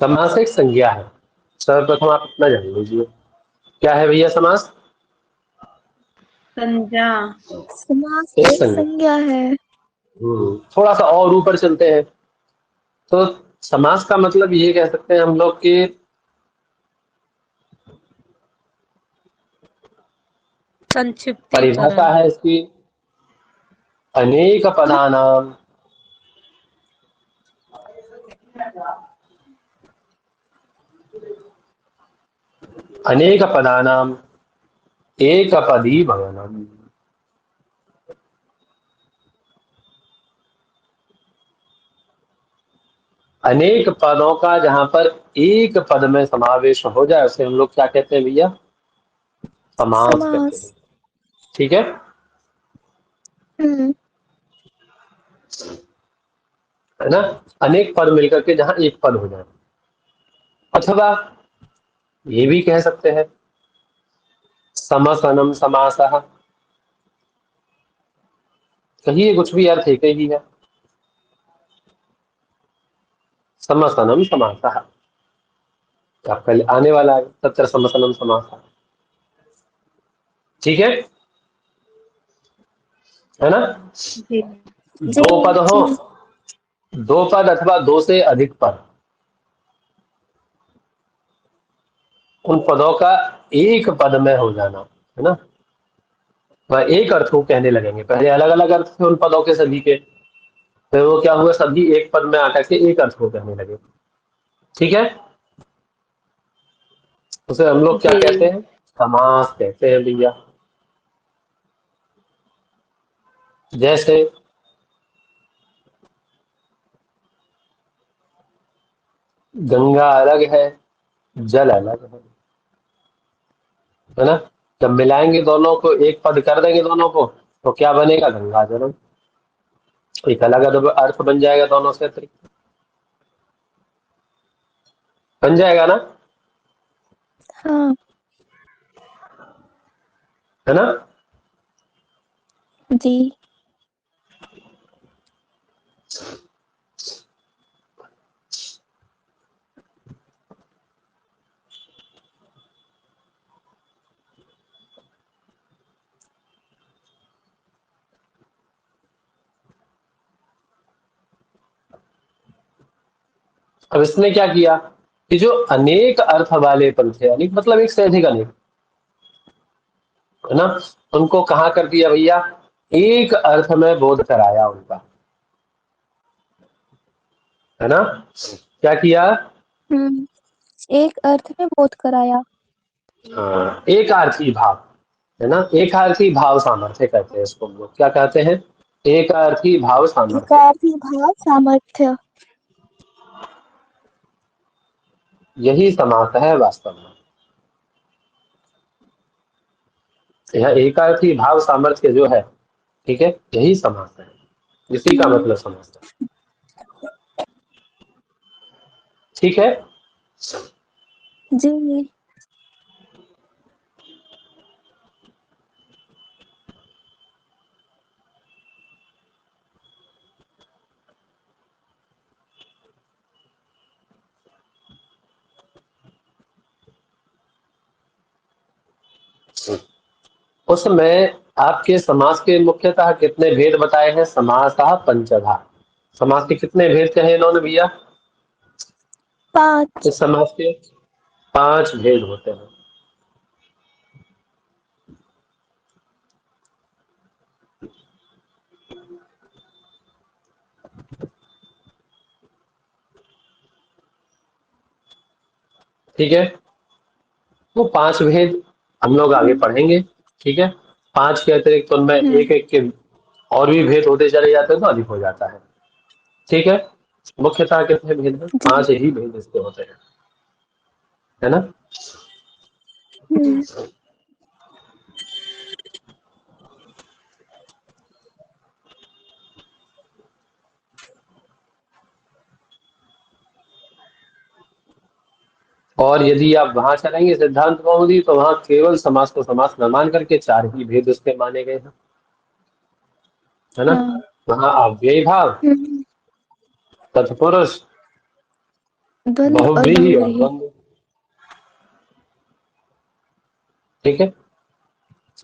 समास एक संज्ञा है। सर्वप्रथम आप इतना जान लीजिए, क्या है भैया समास? संज्ञा। समास एक एक संज्ञा। संज्ञा है। थोड़ा सा और ऊपर चलते हैं तो समास का मतलब ये कह सकते हैं हम लोग कि परिभाषा संक्षिप्तीकरण। है इसकी, अनेक पदानाम अनेक पदानाम एकपदी भवनम। अनेक पदों का जहां पर एक पद में समावेश हो जाए उसे हम लोग क्या कहते हैं भैया? समास कहते समास। हैं। ठीक है। हम्म। है ना? अनेक पद मिलकर के जहां एक पद हो जाए, अथवा ये भी कह सकते हैं समसनम समासः। कहिए कुछ भी अर्थ एक ही है। समसनम समासः आपका आने वाला है तत्र समसनम समासः। ठीक है ना? जी। जी दो पद हो, जी। दो पद अथवा दो से अधिक पद, उन पदों का एक पद में हो जाना, है ना? वह एक अर्थ को कहने लगेंगे। पहले अलग अलग अर्थ थे उन पदों के सभी के, फिर वो क्या हुआ, सभी एक पद में आकर के एक अर्थ को कहने लगे। ठीक है। उसे हम लोग क्या जी। कहते हैं? समास कहते हैं भैया। जैसे गंगा अलग है, जल अलग है ना? जब मिलाएंगे दोनों को, एक पद कर देंगे दोनों को, तो क्या बनेगा? गंगा जलम। एक अलग अर्थ बन जाएगा दोनों से अतिरिक्त, बन जाएगा ना? हाँ है ना? जी। अब इसने क्या किया कि जो अनेक अर्थ वाले पद थे, अनेक मतलब एक से अधिक अनेक, है ना? उनको कहाँ कर दिया भैया? एक अर्थ में बोध कराया उनका, है ना? क्या किया? हम्म। एक अर्थ में बोध कराया। एकार्थी भाव, है ना? एकार्थी भाव सामर्थ्य कहते हैं इसको हम लोग। क्या कहते हैं? एकार्थी भाव सामर्थ्य। एकार्थी भाव सामर्थ्य। यही समास है वास्तव में। यह एकार्थी भाव सामर्थ्य जो है, ठीक है, यही समास है, इसी का हम्म। मतलब समास है। ठीक है। जी। उसमें आपके समास के मुख्यतः कितने भेद बताए हैं? समासः पंचधा। समास के कितने भेद कहे इन्होंने भैया? 5। इस समास के 5 भेद होते हैं। ठीक है। वो 5 भेद हम लोग आगे पढ़ेंगे। ठीक है। 5 के अतिरिक्त उनमें हम्म। एक एक के और भी भेद होते चले जाते हैं तो अधिक हो जाता है। ठीक है। मुख्यतः कितने भेद हैं? जी। 5 ही भेद इसके होते हैं, है ना? हम्म। और यदि आप वहां चलेंगे सिद्धांत कौमुदी, तो वहां केवल समास को समास न मान करके 4 ही भेद उसके माने गए हैं, है ना? हाँ। वहां अव्ययी भाव, हम्म। तत्पुरुष, द्वंद्व और बहुव्रीहि और बहुव्रीहि। द्वंद्व। ठीक है,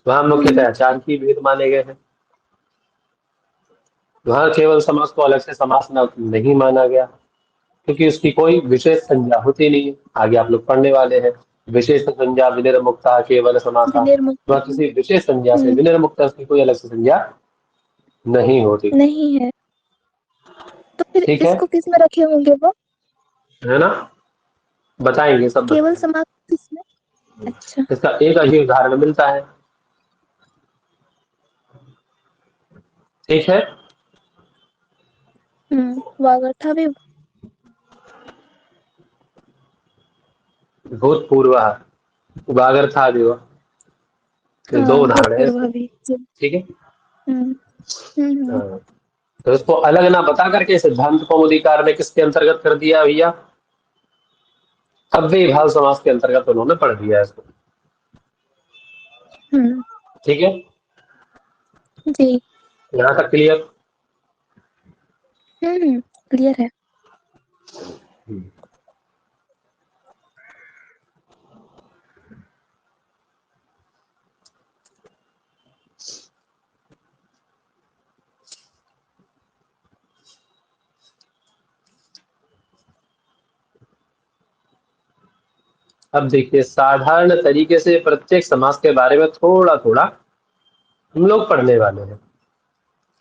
वहां मुख्यतः चार ही भेद माने गए हैं। वहां केवल समास को अलग से समास नहीं माना गया, क्योंकि उसकी कोई विशेष संज्ञा होती नहीं है। आगे आप लोग पढ़ने वाले हैं, विशेष संज्ञा विनिर्मुक्ता केवल समासा। विनिर्मुक्ता। वह किसी विशेष संज्ञा से विनिर्मुक्ता, उसकी कोई अलग से संज्ञा नहीं होती। नहीं है, तो फिर ठीक है, इसको किस में रखे होंगे वो? है ना, बताएंगे, सब केवल बताएंगे। समास किसमें? अच्छा। इसका एक ही उदाहरण मिलता है। ठीक है, वागर्था भी। भूतपूर्व वागर्था भी हुआ। ये दो हाँ, उदाहरण है इसके। भूतपूर्व भी जी। ठीक है, हम्म हम्म। हाँ। तो इसको अलग ना बता करके सिद्धांत कौमुदीकार ने किसके अंतर्गत कर दिया भैया? अव्ययी भाव समास के अंतर्गत उन्होंने पढ़ दिया इसको। हम्म। ठीक है, जी। यहाँ तक क्लियर? क्लियर है। अब देखिए, साधारण तरीके से प्रत्येक समास के बारे में थोड़ा थोड़ा हम लोग पढ़ने वाले हैं,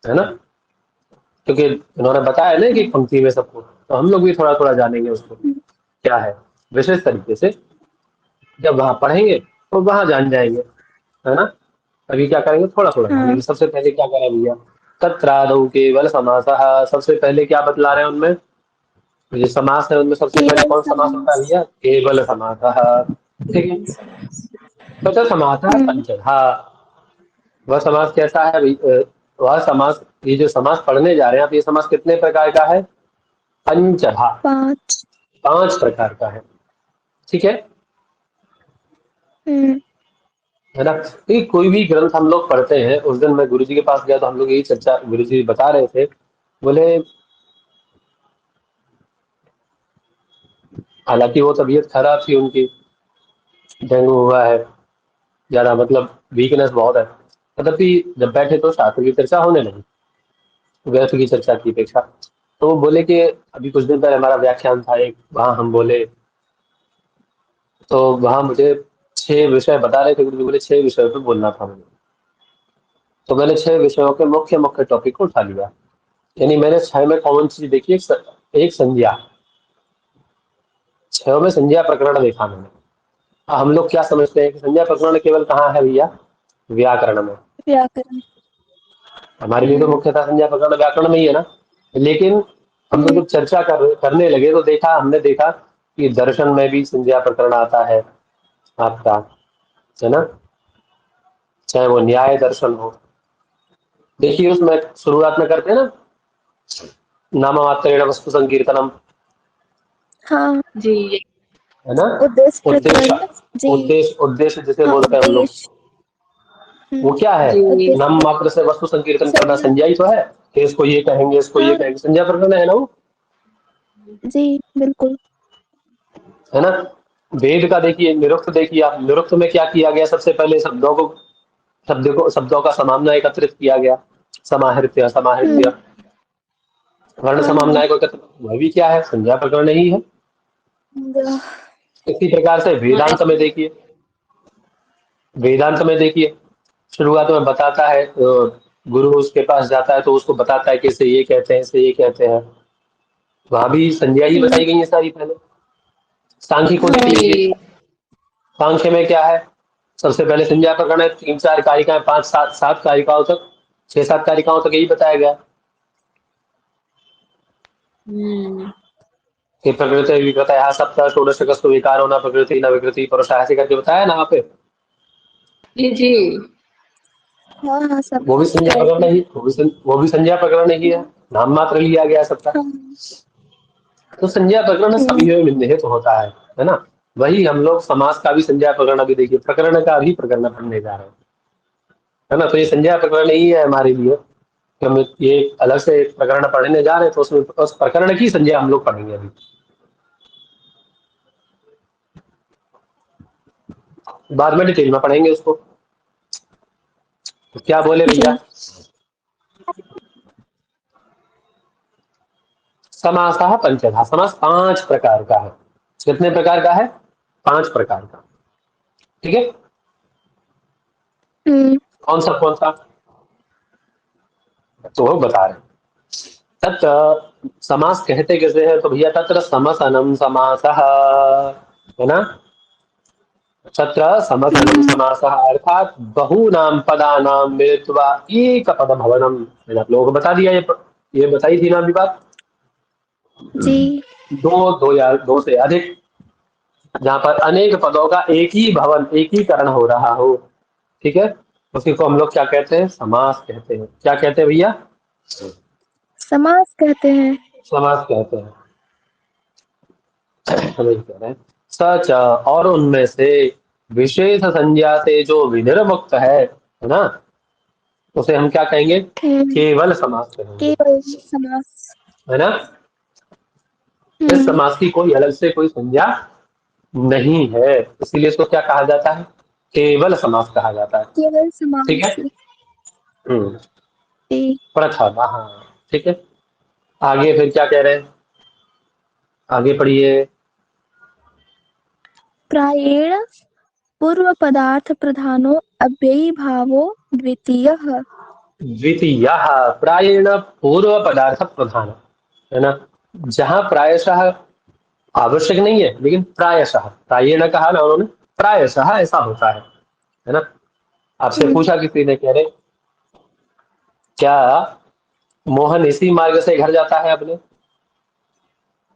है ना, क्योंकि इन्होंने बताया ना कि हम्म पंक्ति में सबको, तो हम लोग भी थोड़ा थोड़ा जानेंगे उसको क्या है विशेष तरीके से। जब वहां पढ़ेंगे तो वहां जान जाएंगे, है ना। अभी क्या करेंगे, थोड़ा थोड़ा हाँ। जानेंगे। सबसे पहले क्या करें भैया, तत्रादौ केवल समासः। सबसे पहले क्या बतला रहे हैं उनमें, तो ये समास है उनमें सबसे पहले केवल कौन समास होता है समास। भैया? केवल समासः। ठीक है, तो समासः हम्म पंचधा। वह समास कैसा है भाई? वह समास, ये जो समास पढ़ने जा रहे हैं आप, ये समास कितने प्रकार का है? पंचधा, 5। 5 प्रकार का है। ठीक हम्म है ना। ये कोई भी ग्रंथ हम लोग पढ़ते हैं, उस दिन मैं गुरुजी के पास गया तो हम लोग यही चर्चा, गुरुजी बता रहे थे, बोले हालांकि वो तबीयत खराब थी उनकी, डेंगू हुआ है, ज्यादा मतलब वीकनेस बहुत है, तथापि जब बैठे तो शास्त्र की चर्चा होने लगी, व्यर्थ की चर्चा की अपेक्षा। तो वो बोले कि अभी कुछ दिन पहले हमारा व्याख्यान था एक, वहां हम बोले, तो वहां मुझे 6 विषय बता रहे थे गुरुजी, बोले 6 विषयों पे बोलना था मुझे। तो मैंने 6 विषयों के मुख्य मुख्य टॉपिक को उठा लिया। यानी मैंने 6 में कॉमन चीज देखी, एक संज्ञा, 6 में संज्ञा प्रकरण देखा मैंने। हम लोग क्या समझते हैं कि संज्ञा प्रकरण केवल कहाँ है भैया? व्याकरण में। व्याकरण। हमारे लिए तो हम्म मुख्यतः संज्ञा प्रकरण व्याकरण में ही है ना। लेकिन हम लोग हम्म। जब चर्चा करने लगे तो हमने देखा कि दर्शन में भी संज्ञा प्रकरण आता है आपका, है ना, चाहे वो न्याय दर्शन हो। देखिए उसमें शुरुआत में करते हैं ना, नाम मात्रेण वस्तु संकीर्तनम, हाँ। जी। है ना। उद्देश्य उद्देश्य, प्रकरण। जी। उद्देश्य जिसे हाँ, बोलते हैं हम लोग, उद्देश्य। वो क्या है? जी। उद्देश्य नाम प्रकरण। मात्र से वस्तु संकीर्तन करना संज्ञा। संज्ञा ही तो है, कि इसको ये कहेंगे, इसको ये हाँ कहेंगे, संज्ञा प्रकरण है ना वो, जी, बिल्कुल। है ना। वेद का देखिए, निरुक्त देखिए आप, निरुक्त में क्या किया गया? सबसे पहले शब्दों का समामना एकत्रित किया गया, समाहृत्य समाहृत्य, वर्ण हाँ हाँ। समामना को एकत्रित, वह भी क्या है? संज्ञा प्रकरण ही है। ग- इसी प्रकार से वेदांत में देखिए, वेदांत में देखिए, शुरुआत में बताता है, गुरु उसके पास जाता है तो उसको बताता है कि इसे ये कहते हैं, इसे ये कहते हैं। वहां भी संज्ञा ही हम्म, बताई गई है सारी पहले। सांख्य को देख हाँ। लीजिए, जी। सांख्य में क्या है? सबसे पहले संज्ञा प्रकरण है, 3 4 कारिकाएं, 5 7 7 कारिकाओं तक, 6 7 कारिकाओं तक यही बताया गया हम्म। कि प्रकृति विकृत है सप्त षोडश कस्तु विकार होना, प्रकृति न विकृति पुरुष, ऐसे करके बताया ना वहाँ पे। जी जी। हाँ हाँ, सब वो भी कुछ संज्ञा है प्रकरण इसमें। ही, वो भी संज्ञा प्रकरण ही है, हम्म, नाम मात्र लिया गया है सबका। हाँ। तो संज्ञा प्रकरण सभी हम्म में निहित तो होता है ना। वही हम लोग समास का भी संज्ञा प्रकरण अभी देखिए, प्रकरण का भी प्रकरण पढ़ने जा रहे हैं, है ना। तो ये संज्ञा प्रकरण ही है हमारे लिए, कि हम ये अलग से एक प्रकरण पढ़ने जा रहे हैं, तो उसमें उस प्रकरण की संज्ञा हम लोग पढ़ेंगे अभी। बाद में डिटेल में पढ़ेंगे उसको। तो क्या बोले जी। भैया, समासः पंचधा, समास 5 प्रकार का है। कितने प्रकार का है? 5 प्रकार का। ठीक है, कौन सा? तो वो बता रहे, तत्र समास कहते कैसे हैं? तो भैया तत्र समसनम समासः, है ना? तत्र समसनम समासः अर्थात बहूनां पदानां मिलित्वा एक पद भवनम। मैंने आप लोगों को बता दिया, ये बताई थी ना अभी बात। जी। दो या दो से अधिक, जहां पर अनेक पदों का एक ही भवन, एकीकरण हो रहा हो, ठीक है, उसी को हम लोग क्या कहते हैं? समास कहते हैं। क्या कहते हैं भैया? समास कहते हैं। समास कहते हैं। समझ कह रहे हैं सच, और उनमें से विशेष संज्ञा से जो विनिर्मुक्त है ना, उसे हम क्या कहेंगे? हम्म, केवल समास कहेंगे, केवल समास। है ना? इस हम्म, समास की कोई अलग से कोई संज्ञा नहीं है, इसीलिए इसको क्या कहा जाता है? केवल समास कहा जाता है। केवल ठीक है। समास। हम्म। जी। प्रथम, हाँ, ठीक है। आगे फिर क्या कह रहे हैं? आगे पढ़िए। प्रायेण पूर्व पदार्थ प्रधानो अव्ययी भावो द्वितीयः। द्वितीय, प्रायेण पूर्व पदार्थ प्रधान, है ना? जहां प्रायशः आवश्यक नहीं है, लेकिन प्रायशः, प्रायेण कहा ना उन्होंने, प्रायशः ऐसा होता है ना? आपसे हम्म, पूछा किसी ने, कह रहे क्या मोहन इसी मार्ग से घर जाता है अपने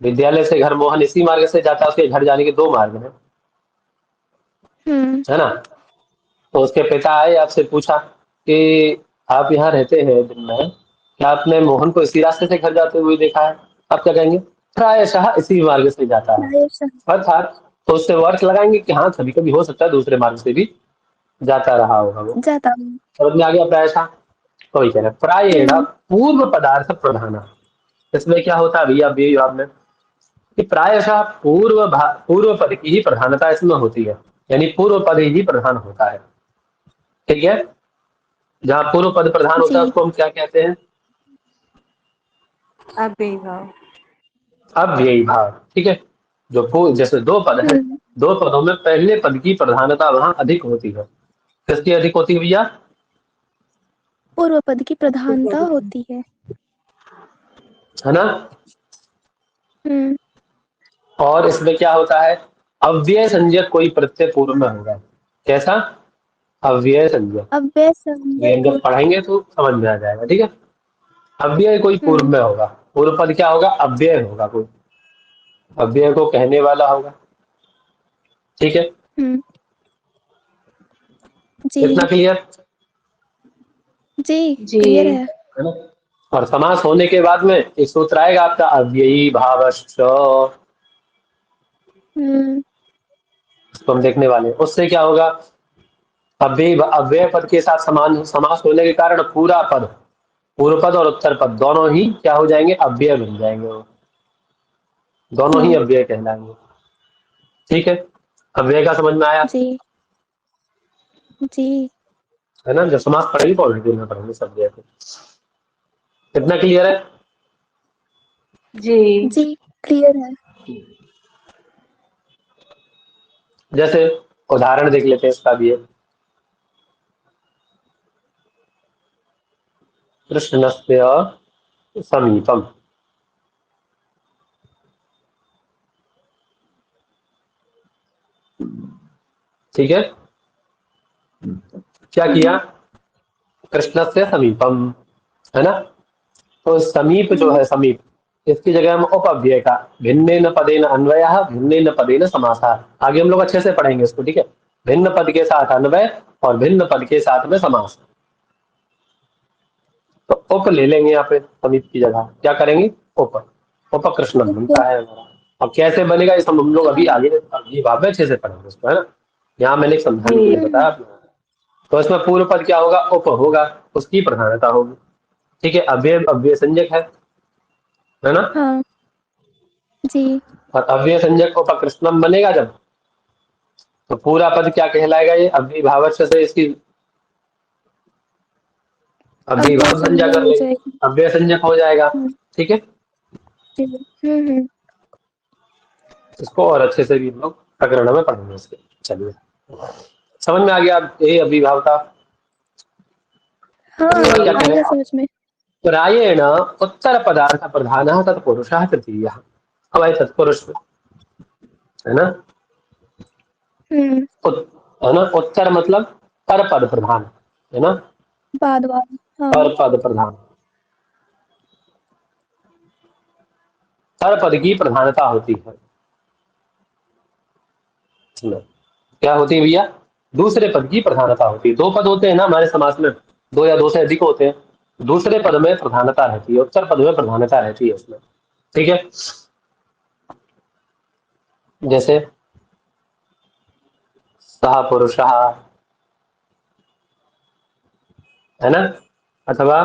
विद्यालय से घर? मोहन इसी मार्ग से जाता है, उसके घर जाने के 2 मार्ग हैं, हम्म, है ना? तो उसके पिता आए, आपसे पूछा कि आप यहाँ रहते हैं दिन में, क्या आपने मोहन को इसी रास्ते से घर जाते हुए देखा है? आप क्या कहेंगे? प्रायशः इसी मार्ग से जाता है। प्रायशः। अर्थात तो उससे वर्ष लगाएंगे कि हाँ, कभी कभी हो सकता है दूसरे मार्ग से भी जाता रहा होगा वो। जाता हूँ। समझ में आ गया? प्रायशः। तो वही कह रहे हैं, प्रायेण हम्म, पूर्व पदार्थ प्रधान। इसमें क्या होता है भैया, अभी जवाब में, कि प्रायशः पूर्व पद की ही प्रधानता इसमें होती है, यानी पूर्व पद ही प्रधान होता है। ठीक है, जहाँ पूर्व पद प्रधान होता है जी। उसको हम क्या कहते हैं? अव्ययी भाव। अव्ययी भाव। ठीक है, जैसे 2 पद है, हम्म, 2 पदों में पहले पद की प्रधानता वहां अधिक होती है। किसकी अधिक होती है भैया? पूर्व पद की प्रधानता होती है। है ना? हम्म, और इसमें क्या होता है? अव्यय संज्ञक कोई प्रत्यय पूर्व में होगा। कैसा? अव्यय संज्ञक। अव्यय ये हम संज्ञक। जब पढ़ेंगे तो समझ में आ जाएगा। ठीक है, अव्यय कोई पूर्व हम्म, में होगा। पूर्व पद क्या होगा? अव्यय होगा, कोई अव्यय को कहने वाला होगा। ठीक है, हम्म, इतना जी। क्लियर? जी। जी। क्लियर है। है ना? और समास होने के बाद में एक सूत्र आएगा आपका, अव्ययी भावश्च। हम्म, इसको हम देखने वाले हैं। उससे क्या होगा? अव्यय पद के साथ समान समास होने के कारण पूरा पद, पूर्व पद और उत्तर पद दोनों ही क्या हो जाएंगे? अव्यय बन जाएंगे वो, दोनों ही हाँ। अव्यय कहलाएंगे। ठीक है, अव्यय का समझ में आया? जी। जी। है ना? जब समास पढ़ेंगे तो डिटेल में पढ़ेंगे सब अव्यय को। कितना क्लियर है? जी। जी। क्लियर है। जैसे उदाहरण देख लेते हैं इसका भी, कृष्णस्य समीपम। ठीक है, क्या किया? हम्म, कृष्णस्य समीपम, है ना? तो समीप जो हम्म, है, समीप, इसकी जगह हम उपव्यय का भिन्नेन पदेन अन्वयः भिन्नेन पदेन समासः, आगे हम लोग अच्छे से पढ़ेंगे इसको। ठीक है, भिन्न पद के साथ अन्वय और भिन्न पद के साथ में समास। तो उप ले लेंगे यहाँ पे, समीप की जगह क्या करेंगे? उप, उपकृष्णम ओके। बनता है हमारा। और कैसे बनेगा ये सब हम लोग अभी आगे अगली बार में अच्छे से पढ़ेंगे इसको, है ना? यहाँ मैंने एक समझाने के लिए जी। हम्म, बताया आपको। तो इसमें पूर्व पद क्या होगा? उप होगा, उसकी प्रधानता होगी। ठीक है, अव्यय अव्यय संज्ञक है ना? हाँ। जी। और अव्यय संज्ञक उपकृष्णम बनेगा जब, तो पूरा पद क्या कहलाएगा? ये अव्ययीभावस्य से इसकी अव्ययीभाव संज्ञा संज्ञा कर हो लेंगे, जाएगी। अव्यय संज्ञक हो जाएगा। ठीक है, जी। हम्म। इसको और अच्छे से भी हम लोग प्रकरण में पढ़ेंगे इसके। चलिए, समझ में आ गया अब ये अव्ययीभाव का? हाँ, और क्या आ कहें, गया समझ में। प्रायेण उत्तर पदार्थ प्रधानः तत्पुरुषः तृतीयः। अब आए तत्पुरुष में, है ना? हम्म। है ना, उत्तर मतलब पर पद प्रधान, है ना, बाद बाद। हाँ। पर पद प्रधान, पर पद की प्रधानता होती है। इसमें क्या होती है भैया? दूसरे पद की प्रधानता होती है। दो पद होते हैं ना हमारे समास में, दो या दो से अधिक होते हैं, दूसरे पद में प्रधानता रहती है, उत्तर पद में प्रधानता रहती है उसमें। ठीक है, जैसे सह पुरुषः, है ना, अथवा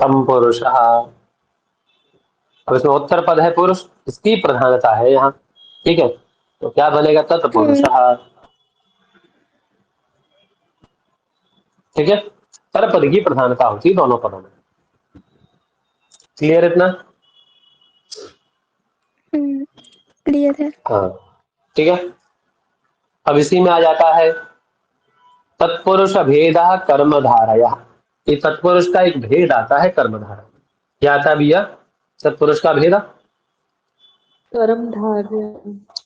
तम पुरुषः। अब इसमें उत्तर पद है पुरुष, इसकी प्रधानता है यहाँ। ठीक है, तो क्या बनेगा? तत्पुरुषः। ठीक है, पर पद की प्रधानता होती है दोनों पदों में। क्लियर इतना? क्लियर है। हाँ, ठीक है। अब इसी में आ जाता है तत्पुरुष भेद कर्म धारया। ये तत्पुरुष का एक भेद आता है कर्म धारा। क्या आता है भैया तत्पुरुष का भेद? कर्मधारय।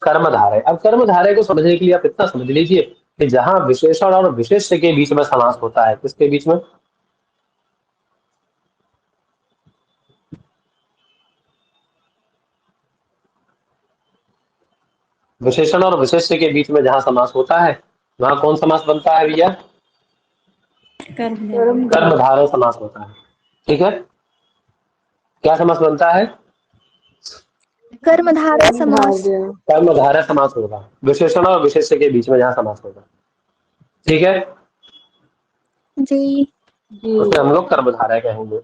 कर्म धारय। अब कर्म धारय को समझने के लिए आप इतना समझ लीजिए कि जहां विशेषण और विशेष्य के बीच में समास होता है, किसके बीच में? विशेषण और विशेष्य के बीच में जहां समास होता है, वहां कौन समास बनता है भैया? कर्म धारय समास होता है। ठीक है, क्या समास बनता है? कर्मधारय समास। कर्म धारय समास होगा, विशेषण और विशेष्य के बीच में जहां समास होगा। ठीक है, जी। उसे हम लोग कर्म धारय कहेंगे।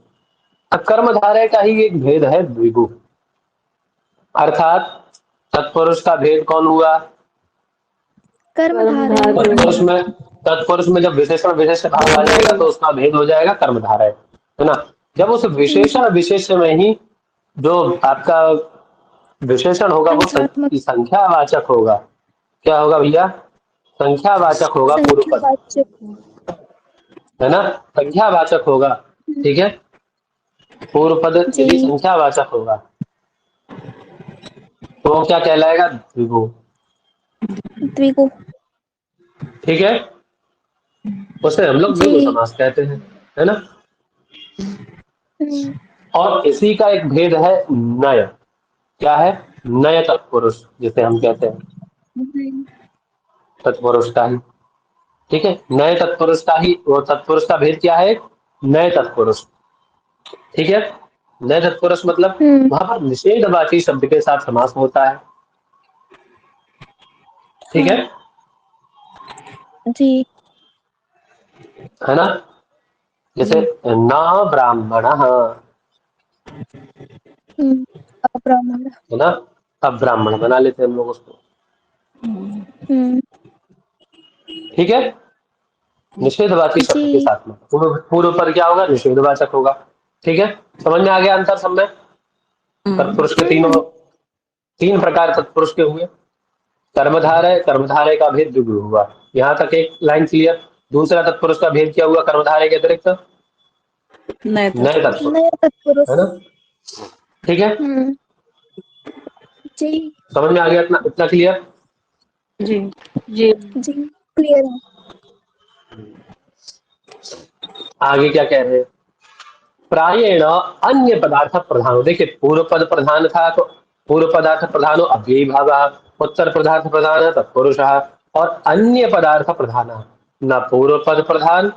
अब कर्म धारय का ही एक भेद है द्विगु, अर्थात तत्पुरुष का भेद कौन हुआ? कर्मधारय। तत्पुरुष में जब विशेषण विशेष भाव आ जाएगा तो उसका भेद हो जाएगा कर्म धारय, है ना। जब उस विशेषण विशेष में ही जो आपका विशेषण होगा वो संख्यात्मक। संख्यावाचक होगा। क्या होगा भैया? संख्यावाचक होगा पूर्व पद, संख्यावाचक। है ना, संख्यावाचक होगा। ठीक है, पूर्व पद जी। यदि संख्यावाचक होगा तो वो क्या कहलाएगा? द्विगु। द्विगु। ठीक है, उसे हम लोग द्विगु जी। समास कहते हैं, है ना। हम्म। और इसी का एक भेद है नय। क्या है? नय तत्पुरुष जिसे हम कहते हैं, तत्पुरुष का ही। ठीक है, नए तत्पुरुष का ही, वो तत्पुरुष का भेद क्या है? नए तत्पुरुष। ठीक है, नए तत्पुरुष मतलब हम्म। वहां पर निषेधवाची शब्द के साथ समास होता है। ठीक है, हाँ। जी। है ना, जैसे न ब्राह्मण, हम्म। अब्राह्मण। है ना, अब ब्राह्मण बना लेते हैं हम लोग उसको। हम्म। ठीक है, निषेधवाची शब्द के जी। साथ में पूर्व पर क्या होगा? निषेधवाचक होगा। ठीक है, समझ में आ गया अंतर सब में? तत्पुरुष के तीनों, तीन प्रकार तत्पुरुष के हुए। कर्मधारय, कर्मधारय का भेद द्विगु हुआ। यहाँ तक एक लाइन क्लियर। दूसरा तत्पुरुष का भेद क्या हुआ कर्मधारय के अतिरिक्त? नए तत्पुरुष, नया तत्पुरुष। है ना। ठीक है, हम्म। जी। समझ में आ गया? इतना इतना क्लियर? जी। जी। जी। क्लियर है। आगे क्या कह रहे हैं? प्रायेण अन्य पदार्थ प्रधान। देखिए, पूर्व पद प्रधान था तो पूर्व पदार्थ प्रधानो अव्ययी भाव, उत्तर पदार्थ प्रधान तत्पुरुष, और अन्य पदार्थ प्रधान, न पूर्व पद प्रधान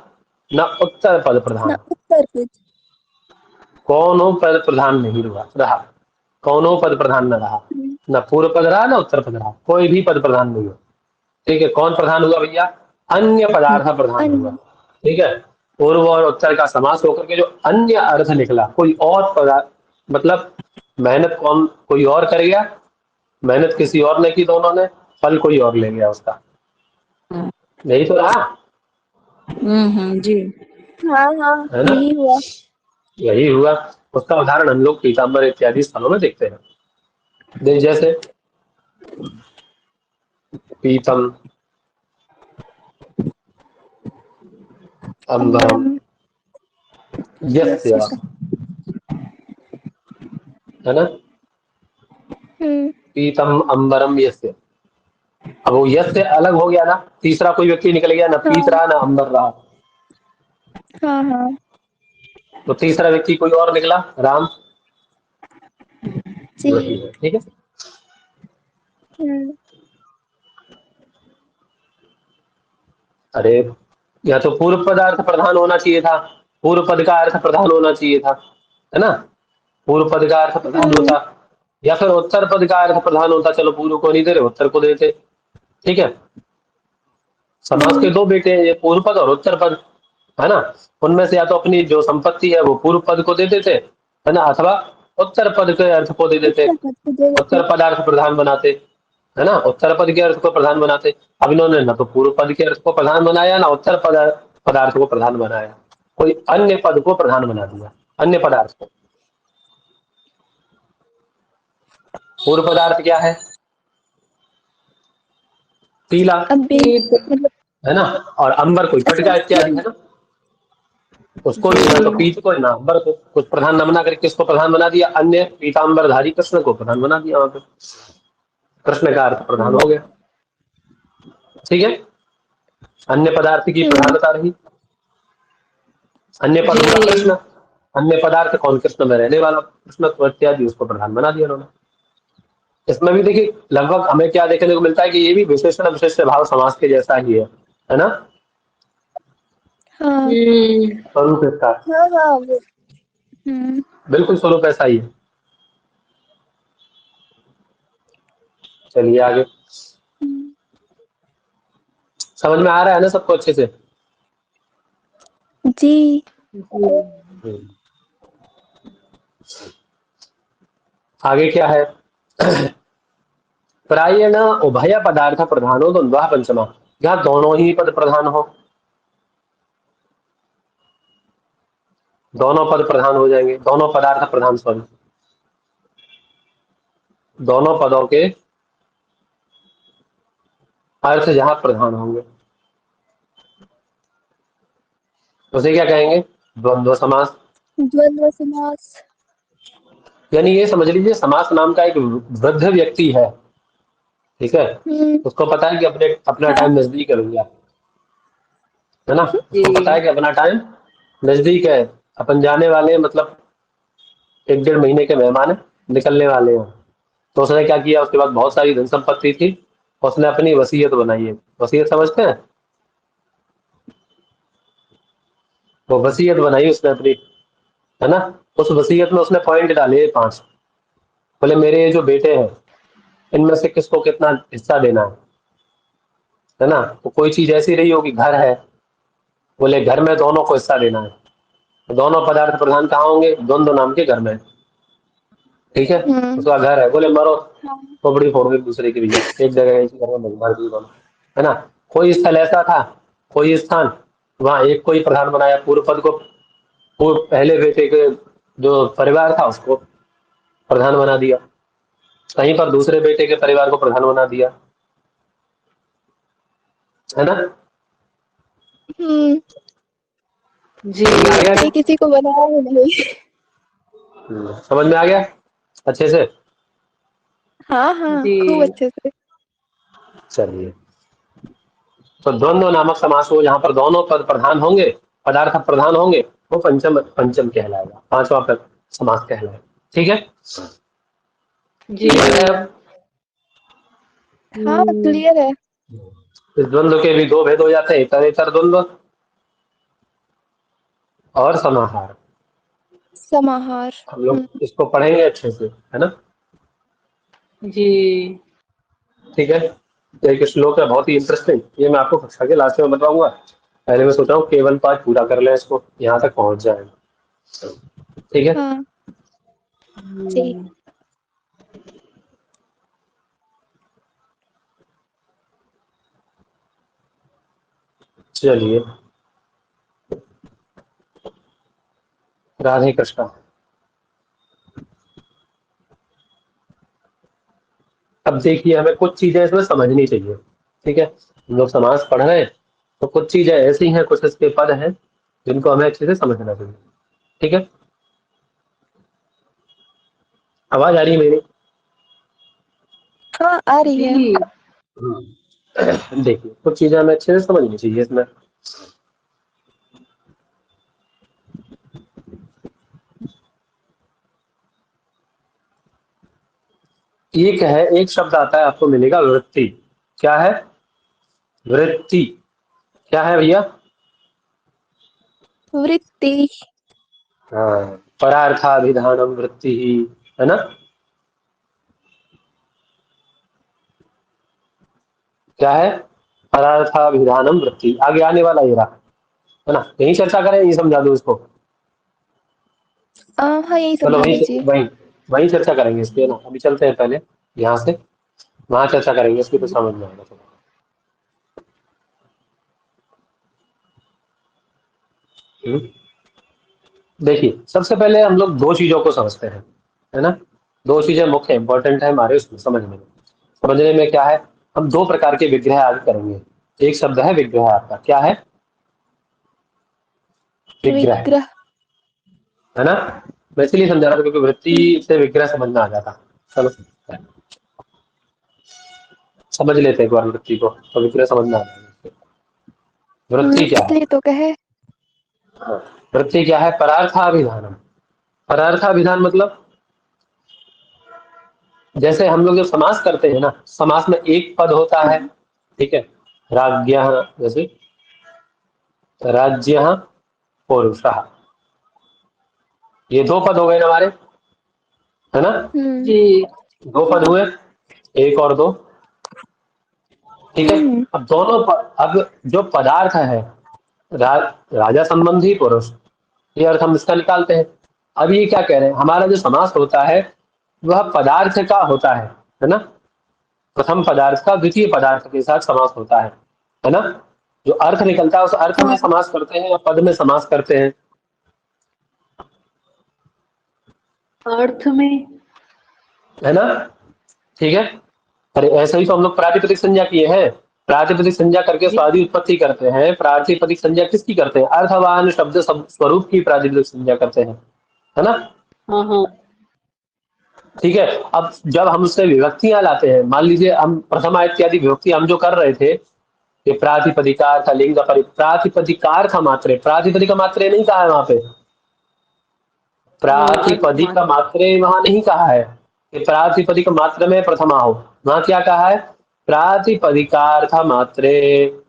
न उत्तर पद ना प्रधान। उत्तर पद। कौनो पद प्रधान नहीं रहा, कौनो पद प्रधान न रहा, न पूर्व पद रहा न उत्तर पद रहा, कोई भी पद प्रधान नहीं हो। ठीक है, कौन प्रधान हुआ भैया? अन्य पदार्थ प्रधान हुआ। अन्य। ठीक है, पूर्व और उत्तर का समास होकर के जो अन्य अर्थ निकला, कोई और पदार्थ मतलब मेहनत कोई और कर गया, मेहनत किसी और ने की दोनों ने, फल कोई और ले गया उसका। यही तो रहा, जी। हाँ हाँ, है ना? यही हुआ। यही हुआ। उसका उदाहरण हम लोग पीताम्बर इत्यादि स्थलों में देखते हैं। जैसे पीतम, अंबरम, अंबरम यस्य, यस्य। है ना? हम्म। पीतम अंबरम यस्य। अब वो यस्य अलग हो गया ना, तीसरा कोई व्यक्ति निकल गया, ना पीत हाँ रहा ना अंबर रहा, हाँ हाँ। तो तीसरा व्यक्ति कोई और निकला, राम। वही जी। है, ठीक है। हम्म। अरे, या तो पूर्व पदार्थ प्रधान होना चाहिए था, पूर्व पद का अर्थ प्रधान होना चाहिए था, है ना? पूर्व पद का अर्थ प्रधान हम्म। होता, या फिर उत्तर पद का अर्थ प्रधान होता। चलो पूर्व को नहीं दे रहे, उत्तर को देते, ठीक है। समाज के हम्म। दो बेटे हैं, ये पूर्व पद और उत्तर पद, है ना? उनमें से या तो अपनी जो संपत्ति है वो पूर्व पद को दे देते, है ना, अथवा उत्तर पद के अर्थ को दे देते, उत्तर पद को दे देते। उत्तर पदार्थ प्रधान बनाते, है ना, उत्तर पद के अर्थ को प्रधान बनाते। अब इन्होंने ना तो पूर्व पद के अर्थ को प्रधान बनाया, ना उत्तर पदार्थ को प्रधान बनाया, कोई अन्य पद को प्रधान बना दिया, अन्य पदार्थ को। पूर्व पदार्थ क्या है? पीला, अभी मतलब है ना, और अंबर कोई पटका इत्यादि, है ना। उसको जी। ना तो पीत को ना अंबर को, कुछ प्रधान न बना करके किसको प्रधान बना दिया? अन्य पीताम्बरधारी कृष्ण को प्रधान बना दिया वहां पे, कृष्ण का अर्थ प्रधान हो गया, ठीक है। अन्य पदार्थ की हम्म। प्रधानता रही, अन्य पद हुआ जी। कृष्ण, अन्य पदार्थ कौन? कृष्ण में रहने वाला कृष्ण इत्यादि, उसको प्रधान बना दिया उन्होंने। इसमें भी देखिए लगभग हमें क्या देखने को मिलता है कि ये भी विशेषण विशेष भाव समास के जैसा ही है ना, हाँ स्वरूप इसका हाँ हाँ वो। हम्म। बिल्कुल स्वरूप ऐसा ही है। चलिए आगे, हम्म। समझ में आ रहा है ना सबको अच्छे से? जी। हम्म। आगे क्या है? प्रायेण उभय पदार्थ प्रधानो द्वंद्वः पंचमा, जहाँ दोनों ही पद प्रधान हो, दोनों पद प्रधान हो जाएंगे, दोनों पदार्थ प्रधान, सॉरी, दोनों पदों के अर्थ जहां प्रधान होंगे उसे क्या कहेंगे? द्वंद्व समास। द्वंद्व समास। यानी ये समझ लीजिए समास नाम का एक वृद्ध व्यक्ति है, ठीक है, हम्म। उसको पता है कि अपने अपना हाँ। टाइम नजदीक है भैया, है ना, उसको पता है जी। कि अपना टाइम नजदीक है, अपन जाने वाले हैं, मतलब एक डेढ़ महीने के मेहमान है, निकलने वाले हैं। तो उसने क्या किया, उसके बाद बहुत सारी धन संपत्ति थी, उसने अपनी वसीयत बनाई है। वसीयत समझते हैं? वो वसीयत बनाई उसने अपनी, है ना। उस वसीयत में उसने पॉइंट डाले 5, बोले मेरे ये जो बेटे हैं इनमें से किसको कितना हिस्सा देना है ना। तो कोई चीज ऐसी रही होगी, घर है, बोले घर में दोनों को हिस्सा देना है। तो दोनों पदार्थ प्रधान कहाँ होंगे? द्वंद्व नाम के घर में, ठीक है। हम्म। उसका घर है, बोले मरो, हाँ। खोपड़ी फोड़ एक दूसरे की भैया, एक जगह एक घर में भर दी दोनों, है ना। कोई स्थल ऐसा था, कोई स्थान, वहां एक कोई प्रधान बनाया पूर्व पद को, पूर्व पहले बेटे के जो परिवार था उसको प्रधान बना दिया, कहीं पर दूसरे बेटे के परिवार को प्रधान बना दिया, है ना। हम्म। जी। समझ में आ गया ये क्या? किसी को बनाया ही नहीं। समझ में आ गया अच्छे से? हाँ हाँ, जी। खूब अच्छे से। चलिए, तो द्वंद्व नामक समास हो जहां पर दोनों पद प्रधान होंगे, पदार्थ प्रधान होंगे, वो पंचम पंचम कहलाएगा, पांचवा पद समास कहलाएगा, ठीक है। जी। क्लियर है अब? हाँ हम्म। क्लियर है। इस द्वंद्व के भी दो भेद हो जाते हैं, इतरेतर द्वंद्व और समाहार। समाहार। हम लोग हम्म। इसको पढ़ेंगे अच्छे से, है ना, जी। ठीक है। तो एक श्लोक है बहुत ही इंटरेस्टिंग, ये मैं आपको कक्षा के लास्ट में बताऊंगा। पहले मैं सोच रहा हूँ केवल पाठ पूरा कर लें, इसको यहाँ तक पहुंच जाए, ठीक है। हाँ। जी। चलिए, राधे कृष्णा। अब देखिए, हमें कुछ चीजें इसमें समझनी चाहिए। ठीक है, हम लोग समास पढ़ रहे हैं, तो कुछ चीजें ऐसी हैं, कुछ इसके पद हैं जिनको हमें अच्छे से समझना चाहिए। ठीक है, आवाज आ रही है मेरी? हाँ आ रही है। जी। देखिए, कुछ चीजें हमें अच्छे से समझनी चाहिए इसमें। एक है, एक शब्द आता है, आपको मिलेगा वृत्ति। क्या है? वृत्ति। क्या है भैया? वृत्ति। हाँ, परार्थाभिधानम वृत्ति ही, है ना? क्या है? परार्थाभिधानम वृत्ति। आगे आने वाला ये रहा, है ना? यही चर्चा करें, ये समझा दो इसको। हाँ यही चलो समझा दीजिए। वहीं वहीं चर्चा करेंगे इसकी, है ना? अभी चलते हैं पहले यहाँ से, वहां चर्चा करेंगे इसकी, तो समझ में आएगा थोड़ा। देखिए, सबसे पहले हम लोग दो चीजों को समझते हैं, है ना? दो चीजें मुख्य इंपॉर्टेंट है हमारे उसमें समझने में क्या है? हम दो प्रकार के विग्रह आज करेंगे। एक शब्द है विग्रह, आपका क्या है? विग्रह, विग्रह। है ना? मैं इसलिए समझा रहा था क्योंकि वृत्ति से विग्रह समझ में आ जाता। चलो समझ लेते हैं एक बार वृत्ति को, तो विग्रह समझ में आ जाएगा। वृत्ति क्या है? इसलिए तो कहे। हाँ, वृत्ति क्या है? परार्थाभिधानम। परार्थाभिधान मतलब, जैसे हम लोग जब समास करते हैं ना, समास में एक पद होता है। ठीक है, राज्ञः, जैसे राज्यः पौरुषः, ये दो पद हो गए ना हमारे, है ना? जी। दो पद हुए, एक और दो। ठीक है, हम्म। अब दोनों पद, अब जो पदार्थ है, राजा संबंधी पुरुष, ये अर्थ हम इसका निकालते हैं। अब ये क्या कह रहे हैं, हमारा जो समास होता है वह पदार्थ का होता है ना? प्रथम पदार्थ का द्वितीय पदार्थ के साथ समास होता है ना? जो अर्थ निकलता है उस अर्थ में हाँ। समास करते हैं या पद में समास करते हैं? अर्थ में। है ना? ठीक है, अरे ऐसे ही तो हम लोग प्रातिपदिक संज्ञा किए हैं। प्रातिपदिक संज्ञा करके जी। स्वादि उत्पत्ति करते हैं। प्रातिपदिक संज्ञा किसकी करते हैं? अर्थवान शब्द स्वरूप की प्रातिपदिक संज्ञा करते हैं, है ना? हाँ हाँ। ठीक है, अब जब हम उससे विभक्तियां लाते हैं, मान लीजिए हम प्रथमा इत्यादि विभक्ति हम जो कर रहे थे, ये प्रातिपदिकार था, लिंग प्रातिपदिकार था, मात्रे प्रातिपदिक मात्रे नहीं कहा है वहां पे। हाँ, अर्थ प्रातिपदिक मात्र। मात्रे वहां नहीं कहा है कि प्रातिपदिक मात्र में प्रथमा हो। वहां क्या कहा है? प्रातिपदिकार्थ मात्रे, जी।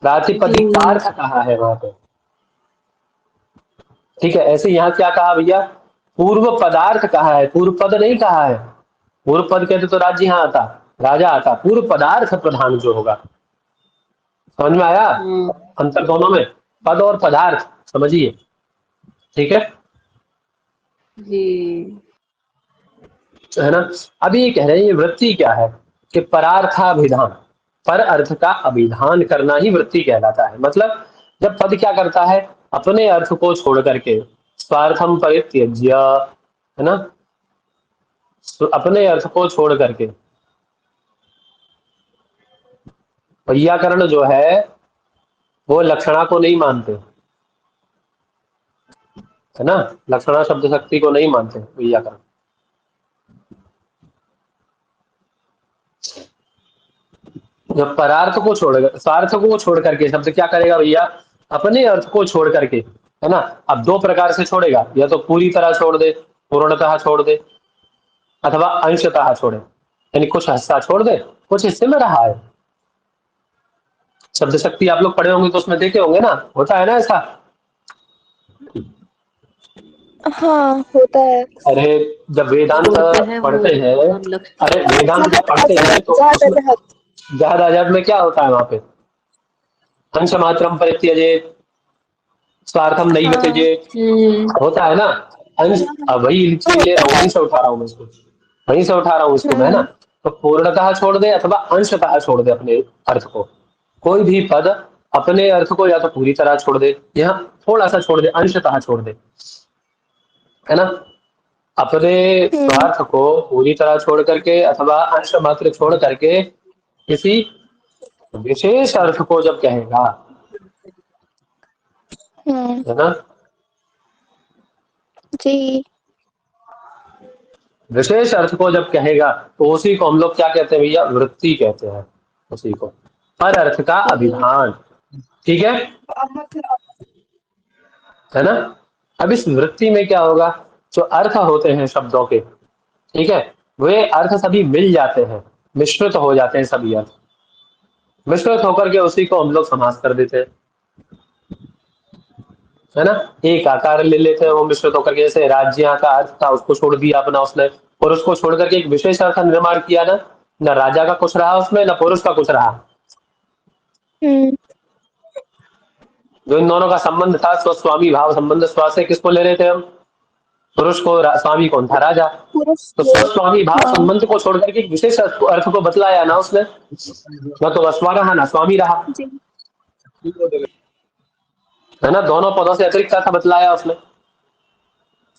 प्रातिपदिकार्थ कहा है वहां पे। ठीक है, ऐसे यहाँ क्या कहा भैया? पूर्व पदार्थ कहा है, पूर्व पद नहीं कहा है। पूर्व पद कहते तो राज्य यहाँ आता, राजा आता। पूर्व पदार्थ प्रधान जो होगा, समझ में आया हाँ। अंतर दोनों में? पद और पदार्थ समझिए। ठीक है, जी। है ना? अभी ये कह रहे हैं, ये वृत्ति क्या है कि परार्थाभिधान, पर अर्थ का अभिधान करना ही वृत्ति कहलाता है। मतलब जब पद क्या करता है, अपने अर्थ को छोड़ करके, स्वार्थम परित्यज्य, है ना? अपने अर्थ को छोड़ करके, वैयाकरण जो है वो लक्षणा को नहीं मानते, है ना? लक्षणा शब्द शक्ति को नहीं मानते वैयाकरण। जब परार्थ को छोड़, स्वार्थ को छोड़ करके शब्द क्या करेगा भैया? अपने अर्थ को छोड़ करके, है ना? अब दो प्रकार से छोड़ेगा, या तो पूरी तरह छोड़ दे, पूर्णतः छोड़ दे, अथवा अंशतः छोड़े, यानी कुछ हिस्सा छोड़ दे, कुछ हिस्से में रहा है। शब्द शक्ति आप लोग पढ़े होंगे तो उसमें देखे होंगे ना, होता है ना ऐसा? हाँ होता है। अरे जब वेदांत छोड़ते हैं वो, पढ़ते हैं, और लक्ष्य। अरे वेदांत जब जहत पढ़ते हैं तो अजहत उसमें अजहत। जहद अजहद में क्या होता है वहां पे? अंश मात्रम परित्यजेत, स्वार्थम नहीं हाँ त्यजेत, हम्म। होता है ना? अंश, हाँ हाँ, अब वही हाँ, ले रहा होता हूँ, है। वहीं से उठा रहा हूँ मैं इसको, वहीं से उठा रहा हूँ इसको मैं, है ना? हम्म। तो पूर्णतः छोड़ दे अथवा अंशतः छोड़ दे अपने अर्थ को। कोई भी पद अपने अर्थ को या तो पूरी तरह छोड़ दे या थोड़ा सा छोड़ दे, अंशतः छोड़ दे, है ना। अपने हम्म स्वार्थ को पूरी तरह छोड़ करके अथवा अंश मात्र छोड़ करके किसी विशेष अर्थ को जब कहेगा, हम्म। है ना, जी। विशेष अर्थ को जब कहेगा तो उसी को हम लोग क्या कहते हैं भैया, वृत्ति कहते हैं उसी को, पर अर्थ का अभिधान। ठीक है ना। अब इस वृत्ति में क्या होगा, जो अर्थ होते हैं शब्दों के, ठीक है, वे अर्थ सभी मिल जाते हैं, मिश्रित हो जाते हैं सभी अर्थ, मिश्रित होकर के उसी को हम लोग समास कर देते हैं, है ना। एक आकार ले लेते हैं वो मिश्रित होकर के, जैसे राज्य का अर्थ था उसको छोड़ दिया अपना उसने, और उसको छोड़ करके एक विशेष अर्थ निर्माण किया ना, न राजा का कुछ रहा उसमें, न पुरुष का कुछ रहा। हम्म। जो इन दोनों का संबंध था स्वस्वामी भाव संबंध, स्व से किसको ले रहे थे हम, पुरुष को, स्वामी कौन था, राजा। पुरुष। तो स्वस्वामी भाव हाँ। संबंध को छोड़ करके एक विशेष अर्थ को बतलाया ना उसने, न तो अश्वा रहा ना स्वामी रहा, जी। है ना, दोनों पदों से अतिरिक्त अर्थ बतलाया उसने।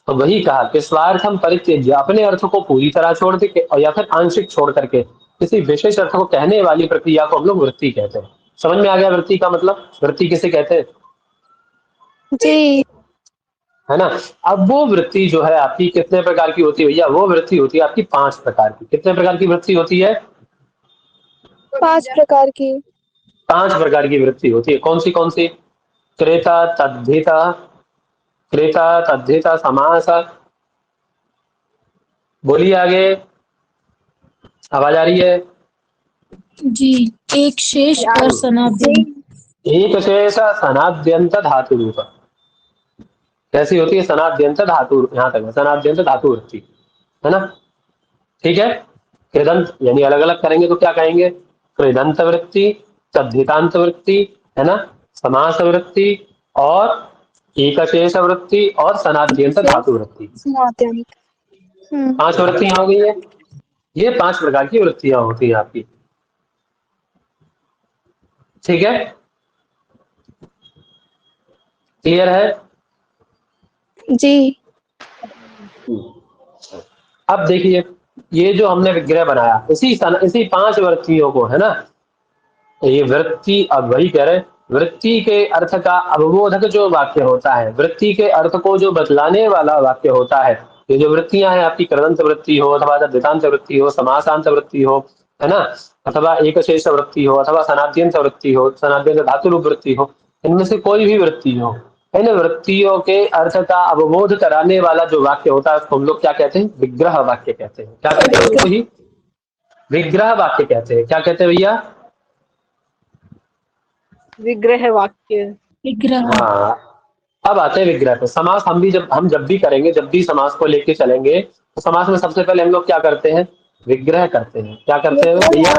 तो वही कहा कि स्वार्थम परित्यज्य, अपने अर्थ को पूरी तरह छोड़ दे या फिर आंशिक छोड़ करके किसी विशेष अर्थ को कहने वाली प्रक्रिया को हम लोग वृत्ति कहते हैं। समझ में आ गया वृत्ति का मतलब, वृत्ति किसे कहते हैं, जी। है ना। अब वो वृत्ति जो है आपकी कितने प्रकार की होती है भैया, वो वृत्ति होती है आपकी 5 प्रकार की। कितने प्रकार की वृत्ति होती है, 5 प्रकार की। 5 प्रकार की वृत्ति होती है। कौन सी, क्रेता तद्धिता, क्रेता तद्धिता समास, बोलिए आगे, आवाज आ रही है। जी, एक शेष और सनाद्यंत। एक शेष सनाद्यंत धातु रूप, कैसी होती है, सनाद्यंत धातु, यहाँ तक है सनाद्यंत धातु वृत्ति, है ना। ठीक है, कृदंत यानी अलग अलग करेंगे तो क्या कहेंगे, कृदंत वृत्ति, तद्धितांत वृत्ति, है ना, समास वृत्ति और एकशेष वृत्ति और सनाद्यंत धातु वृत्ति। सनाद्यंत। 5 वृत्तियां हो गई है। ये 5 प्रकार की वृत्तियां होती हैं आपकी। ठीक है, क्लियर है। जी। अब देखिए, ये जो हमने विग्रह बनाया इसी 5 वृत्तियों को, है ना, ये वृत्ति, अब वही कह रहे, वृत्ति के अर्थ का अवबोधक जो वाक्य होता है, वृत्ति के अर्थ को जो बतलाने वाला वाक्य होता है, ये जो वृत्तियां हैं आपकी, कृदंत वृत्ति हो अथवा द्वितांत वृत्ति हो, समासांत वृत्ति हो, है ना, अथवा एकशेष वृत्ति हो अथवा सनाद्यंत वृत्ति हो, सनाद्यंत धातु रूप वृत्ति हो, इनमें से कोई भी वृत्ति हो, इन वृत्तियों के अर्थ का अवबोध कराने वाला जो वाक्य होता है उसको हम लोग क्या कहते हैं, विग्रह वाक्य कहते हैं। क्या कहते हैं उसको ही, विग्रह वाक्य कहते हैं। क्या कहते हैं भैया, विग्रह वाक्य। विग्रह। हाँ। अब आते हैं विग्रह पे। समास हम जब भी करेंगे, जब भी समास को लेके चलेंगे तो समास में सबसे पहले हम लोग क्या करते हैं, विग्रह करते हैं। क्या करते हैं भैया,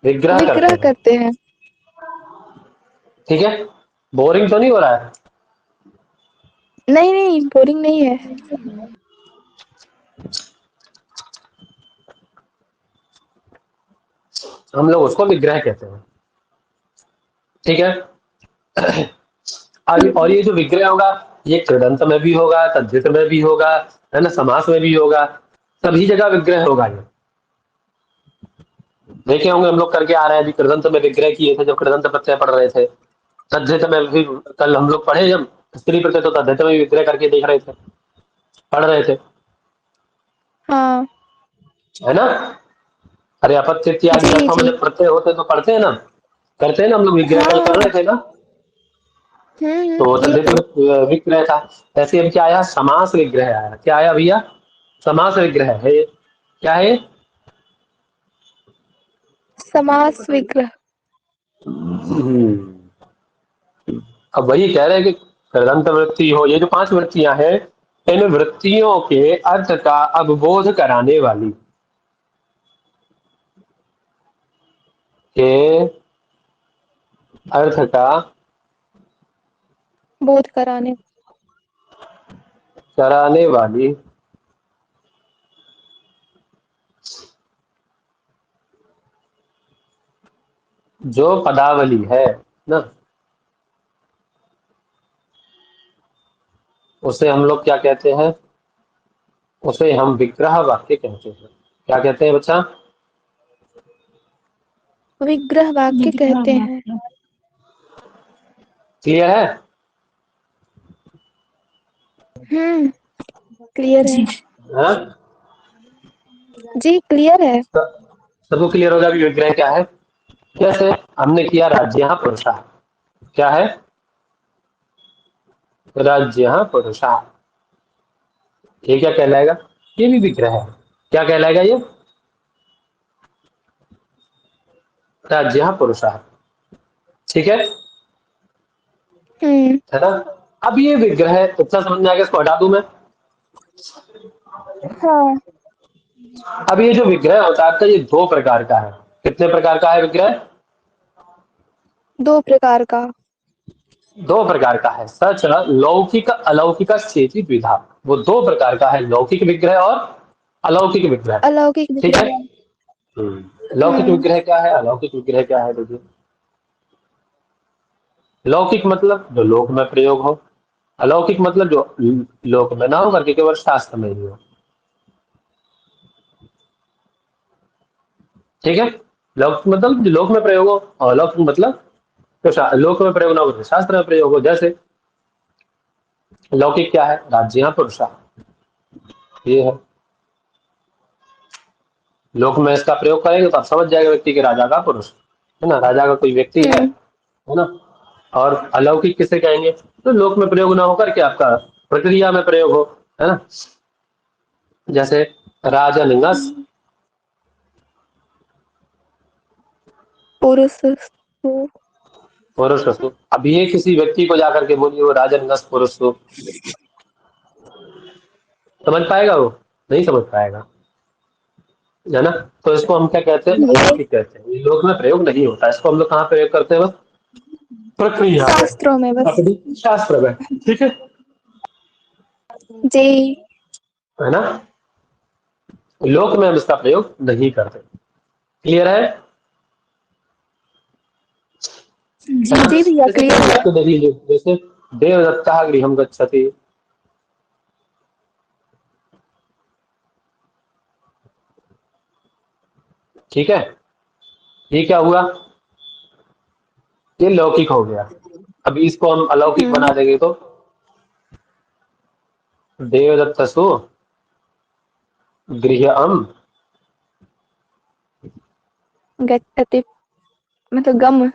विग्रह करते विग्रह हैं। करते हैं। ठीक है, बोरिंग तो नहीं हो रहा है। नहीं नहीं, बोरिंग नहीं है। हम लोग उसको विग्रह कहते हैं। ठीक है, और ये जो विग्रह होगा ये कृदंत में भी होगा, तद्धित में भी होगा, है ना, समास में भी होगा, सभी जगह विग्रह होगा। ये देखे होंगे हम लोग करके आ रहे हैं, अभी कृदंत में विग्रह किए थे जब कृदंत प्रत्यय पढ़ रहे थे। तद्धित में भी कल हम लोग पढ़े जब स्त्री प्रत्यय, तो तद्धित में विग्रह करके देख रहे थे, पढ़ रहे थे, हाँ। है ना। अरे अपत्य इत्यादि जी अर्थों में जी। जब प्रत्यय होते तो पढ़ते हैं ना, करते हैं ना हम लोग, विग्रह कल कर हाँ। रहे थे ना। तो ये तद्धित तो। विग्रह था। ऐसे अब क्या आया, समास विग्रह आया। क्या आया भैया, समास विग्रह है ये। क्या है, समास विग्रह। हम्म, अब वही कह रहे हैं कि कृदंत वृत्ति हो, ये जो 5 वृत्तियां हैं, इन वृत्तियों के अर्थ का अवबोध कराने वाली, के अर्थ का बोध कराने। कराने वाली जो पदावली है ना, उसे हम लोग क्या कहते हैं? उसे हम विग्रह वाक्य कहते हैं। क्या कहते हैं बच्चा? विग्रह वाक्य विग्रह कहते हैं। वाक्य। क्लियर है? क्लियर है। जी हाँ? जी क्लियर है। सबको क्लियर होगा भी विग्रह क्या है? जैसे हमने किया राज्य पुरुषा, क्या है? राज्य पुरुषा, ये क्या कहलाएगा? ये भी विग्रह है। क्या कहलाएगा ये? राज्य पुरुषा। ठीक है हम्म। है ना? अब ये विग्रह है, इतना समझ में आ गया, इसको हटा दूं मैं। हाँ। अब ये जो विग्रह होता है आपका, ये दो प्रकार का है। कितने प्रकार का है विग्रह? दो प्रकार का। दो प्रकार का है। सच लौकिक अलौकिक चेति द्विधा, वो दो प्रकार का है, लौकिक विग्रह और अलौकिक विग्रह। अलौकिक ठीक है। विग्रह। लौकिक हम्म। विग्रह क्या है, अलौकिक विग्रह क्या है? देखिए, लौकिक मतलब जो लोक में प्रयोग हो, अलौकिक मतलब जो लोक में ना हो करके केवल शास्त्र में ही हो। ठीक है। लौकिक मतलब जो लोक में प्रयोग हो, और अलौकिक मतलब तो लोक में प्रयोग ना हो, शास्त्र में प्रयोग हो। जैसे लौकिक क्या है? राज्य पुरुषा, ये है। लोक में इसका प्रयोग करेंगे तो आप समझ जाएगा व्यक्ति के राजा का पुरुष है ना, राजा का कोई व्यक्ति है ना। और अलौकिक किसे कहेंगे? तो लोक में प्रयोग ना होकर के आपका प्रक्रिया में प्रयोग हो, है ना। जैसे राजनंगस, पुरुष। पुरुष वस्तु। अब ये किसी व्यक्ति को जाकर के बोलिए वो राजनंगस पुरुष हो, समझ पाएगा? वो नहीं समझ पाएगा, है ना। तो इसको हम क्या कहते हैं? अलौकिक कहते हैं। ये लोक में प्रयोग नहीं होता, इसको हम लोग कहाँ प्रयोग करते हैं? बस प्रक्रिया में, शास्त्रों में बस। अपनी शास्त्र में। ठीक है जी। है ना। लोक में हम इसका प्रयोग नहीं करते। क्लियर है? जी है ना? जी भैया जैसे क्लियर कोई है। वाक्य देख लीजिए, जैसे देवदत्ता गृहम गच्छति। ठीक है, ये क्या हुआ? ये लौकिक हो गया। अब इसको हम अलौकिक हम्म। बना देंगे तो देवदत्तसु गृहम गच्छति मतलब गम।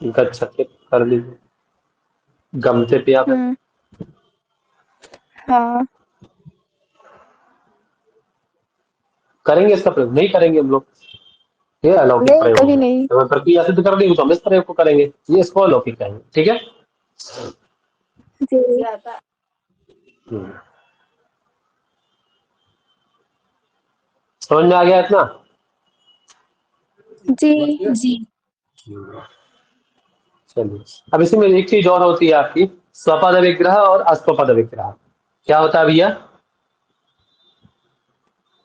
गच्छति कर लीजिए, गमते पे या फिर हम्म। हाँ। करेंगे इसका प्रयोग? नहीं करेंगे हम लोग, ये अलौकिक नहीं प्रयोग हो कभी गया। नहीं। तो मैं प्रक्रिया सिद्ध कर दी तो हम इस प्रयोग को करेंगे, ये इसको अलौकिक कहेंगे। ठीक है। जी। हम्म। समझ में आ गया इतना? जी। जी चलिए, अब इसमें एक चीज और होती है आपकी, स्वपद विग्रह और अश्वपद विग्रह। क्या होता है भैया?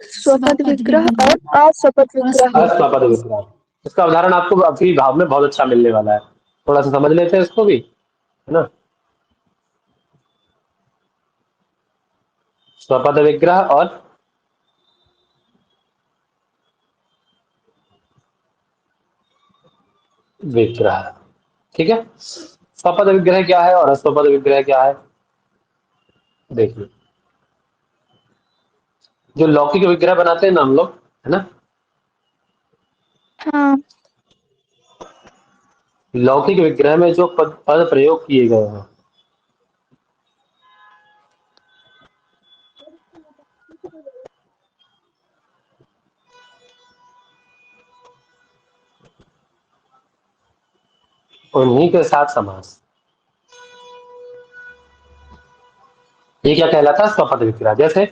स्वपद स्वपद विग्रह विग्रह और अस्वपद विग्रह। अश्वपद विग्रह। इसका उदाहरण आपको अभी भाव में बहुत अच्छा मिलने वाला है, थोड़ा सा समझ लेते हैं इसको भी, है ना। स्वपद विग्रह और विग्रह। ठीक है। स्वपद विग्रह क्या है और अश्वपद विग्रह क्या है? देखिए, जो लौकिक विग्रह बनाते हैं ना हम लोग, है ना, हाँ। लौकिक विग्रह में जो पद प्रयोग किए गए हैं, उन्हीं के साथ समास, ये क्या कहलाता है? स्वपद विग्रह। जैसे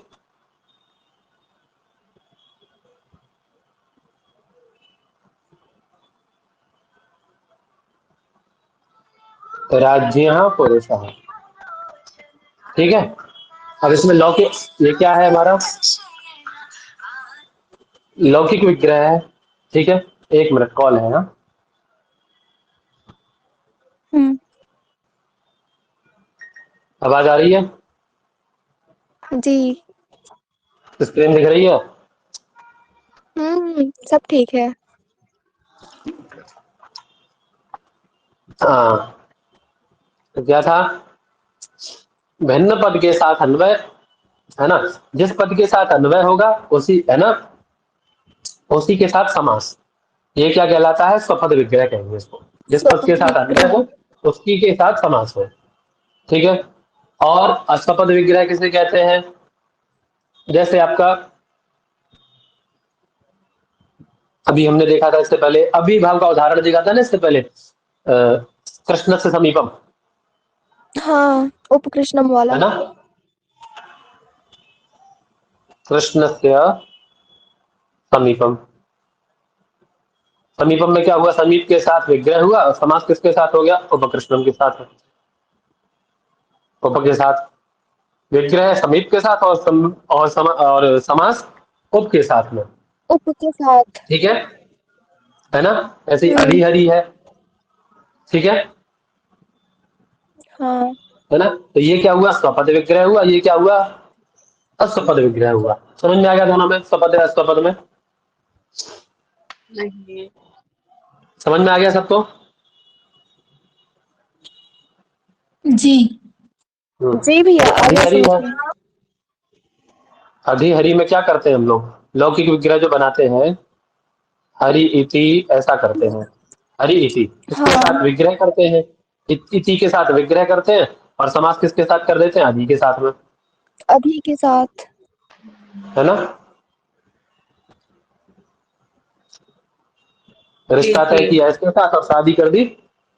राज्य पुरुष। ठीक है। अब इसमें लौकिक, ये क्या है हमारा? लौकिक विग्रह है। ठीक है, एक मिनट कॉल है। हाँ, आवाज आ रही है? जी। स्क्रीन दिख रही है? सब ठीक है। हाँ, तो क्या था? भिन्न पद के साथ अन्वय, है ना? जिस पद के साथ अन्वय होगा उसी, है ना, उसी के साथ समास। ये क्या कहलाता है? स्वपद विग्रह कहेंगे इसको। जिस पद के साथ अन्वय हो उसी के साथ समास हो, ठीक है। और अस्वपद विग्रह किसे कहते हैं? जैसे आपका अभी हमने देखा था, इससे पहले अभिभाव का उदाहरण देखा था ना इससे पहले, कृष्ण से समीपम, हाँ, उपकृष्णम वाला। है ना? कृष्ण से समीपम, समीपम में क्या हुआ? समीप के साथ विग्रह हुआ और समास किसके साथ हो गया? उपकृष्णम के साथ। उप के साथ विग्रह समीप के साथ और समास उप के साथ में, उप के साथ। ठीक है ना? ऐसे ही अधि हरि है, ठीक हाँ। है ना? तो ये क्या हुआ? स्वपद विग्रह हुआ। ये क्या हुआ? अस्वपद विग्रह हुआ। समझ में आ गया दोनों में, स्वपद है अस्वपद में? नहीं। समझ में आ गया सबको? जी। जी भैया, अधि आगे हरि है। समझिए। अधि हरि में क्या करते हैं हम लोग? लौकिक विग्रह जो बनाते हैं, हरि इति ऐसा करते हैं। हरि इति इसके हाँ। साथ विग्रह करते हैं, इति के साथ विग्रह करते हैं, और समास किसके साथ कर देते हैं? अधि के साथ में, अधि के साथ। है ना? रिश्ता तय किया इसके साथ और शादी कर दी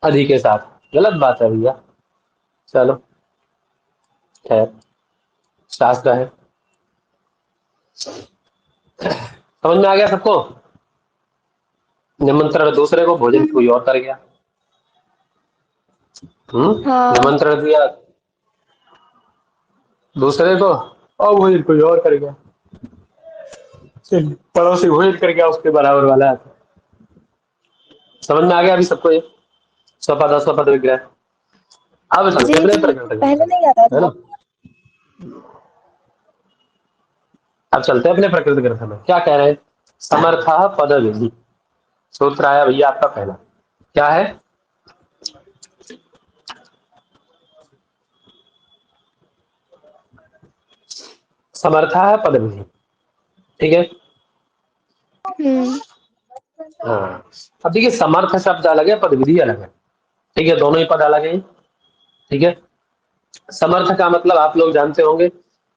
अधि के साथ। गलत बात है भैया। चलो खैर, शास्त्र है। समझ में आ गया सबको? निमंत्रण दूसरे को, भोजन कोई और कर गया। हाँ। निमंत्रण दिया दूसरे को और भोजन कोई और कर गया। पड़ोसी भोजन कर गया उसके बराबर वाला। समझ में आ गया अभी सबको ये स्वपद अस्वपद विग्रह? अब चलते जी अपने जी, प्रकृति पहले ग्रंथ में, नहीं आता है था। ना? अब चलते अपने प्रकृति ग्रंथ में। क्या कह रहे हैं? समर्था पद विधि। सूत्र आया भैया आपका पहला, क्या है? समर्था है पद विधि, ठीक है। हम्म। हाँ, अब देखिए, समर्थ शब्द अलग है, पद विधि अलग है, ठीक है। दोनों ही पद अलग है, ठीक है। समर्थ का मतलब आप लोग जानते होंगे,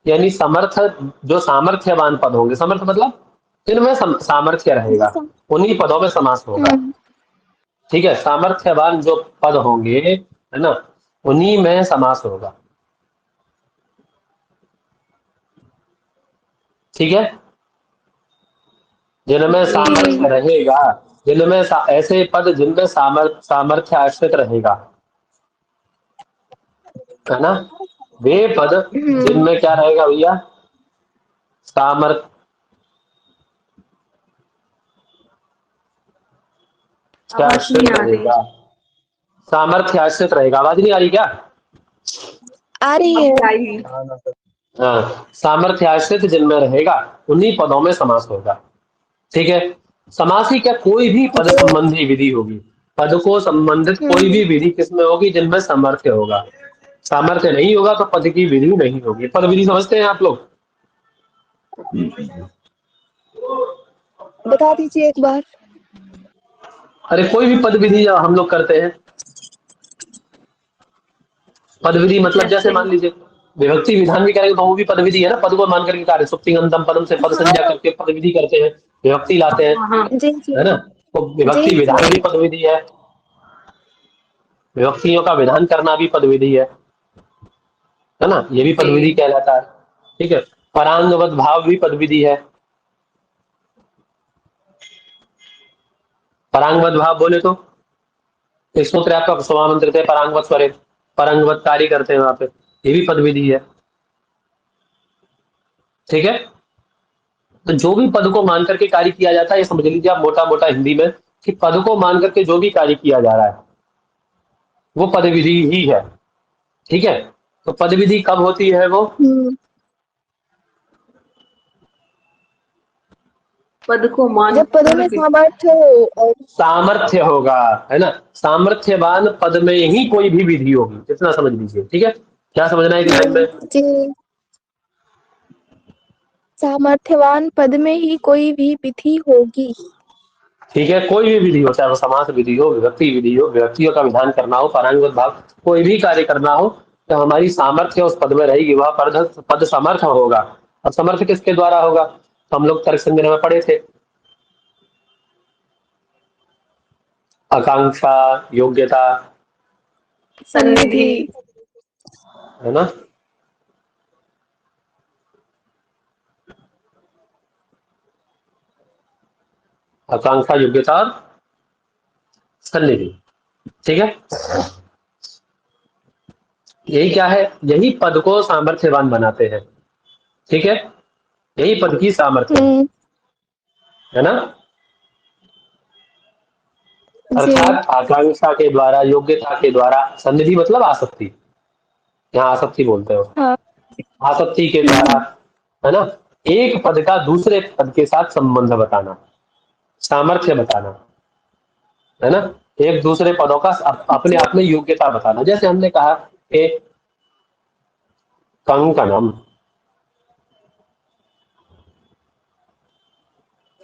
यानी समर्थ, जो सामर्थ्यवान पद होंगे। समर्थ मतलब इनमें सामर्थ्य रहेगा, उन्हीं पदों में समास होगा, ठीक है। सामर्थ्यवान जो पद होंगे, है ना, उन्हीं में समास होगा, ठीक है। जिनमें सामर्थ्य रहेगा, जिनमें ऐसे पद जिनमें सामर्थ्य आश्रित रहेगा, है ना, वे पद जिनमें क्या रहेगा भैया? सामर्थ्य आश्रित रहेगा। सामर्थ्य आश्रित रहेगा। आवाज नहीं आ रही क्या? आ रही है। हाँ, सामर्थ्य आश्रित जिनमें रहेगा उन्हीं पदों में समास होगा, ठीक है। समासी क्या? कोई भी पद संबंधी विधि होगी। पद को संबंधित कोई भी विधि किसमें होगी? जिनमें सामर्थ्य होगा। सामर्थ्य नहीं होगा तो पद की विधि नहीं होगी। पद विधि समझते हैं आप लोग? बता दीजिए एक बार। अरे कोई भी पद विधि हम लोग करते हैं। पद विधि मतलब जैसे मान लीजिए विभक्ति विधान भी करेंगे तो वो भी पद विधि है ना। पद को मान करके कार्य, सुप्तिंगंतम पदम से पद संज्ञा करके पद विधि करते हैं, विभक्ति लाते हैं, जी जी। है ना। तो जी विभक्ति जी। विधान भी पद विधि है, विभक्तियों का विधान करना भी पद विधि है ना, ये भी पद विधि कहलाता है, ठीक है। परांगवत भाव भी पद विधि है। परांगवत भाव बोले तो एक सूत्र आपका स्वामंत्रित है, परांगवत स्वरे, परांगवत कार्य करते हैं वहां पे, ये भी पद विधि है, ठीक है। तो जो भी पद को मान करके कार्य किया जाता है, ये समझ लीजिए आप मोटा मोटा हिंदी में, कि पद को मान करके जो भी कार्य किया जा रहा है, वो पद विधि ही है। ठीक है, तो पद विधि कब होती है वो? पद को मान जब पदों में सामर्थ्य हो और सामर्थ्य होगा, है ना, सामर्थ्यवान पद में ही कोई भी विधि होगी, इतना समझ लीजिए। ठीक है, क्या समझना है इस लाइन में? जी, सामर्थ्यवान पद में ही कोई भी विधि होगी। ठीक है, कोई भी विधि हो, चाहे वो समास विधि हो, विभक्ति विधि हो, विभक्तियों का विधान करना हो, परांगत भाव, कोई भी कार्य करना हो, तो हमारी सामर्थ्य उस पद में रहेगी, वह पद समर्थ होगा। अब समर्थ किसके द्वारा होगा? तो हम लोग तर्क संग्रह में पढ़े थे, आकांक्षा, योग्यता, सन्निधि। है ना। आकांक्षा, योग्यता और सन्निधि। ठीक है, यही क्या है? यही पद को सामर्थ्यवान बनाते हैं। ठीक है, यही पद की सामर्थ्य है ना। जी, अर्थात आकांक्षा के द्वारा, योग्यता के द्वारा, सन्निधि मतलब आसक्ति, यहाँ आसक्ति बोलते हो, हाँ, आसक्ति के द्वारा, है ना, एक पद का दूसरे पद के साथ संबंध बताना, सामर्थ्य बताना, है ना, एक दूसरे पदों का अपने आप में योग्यता बताना। जैसे हमने कहा कि कंकणम,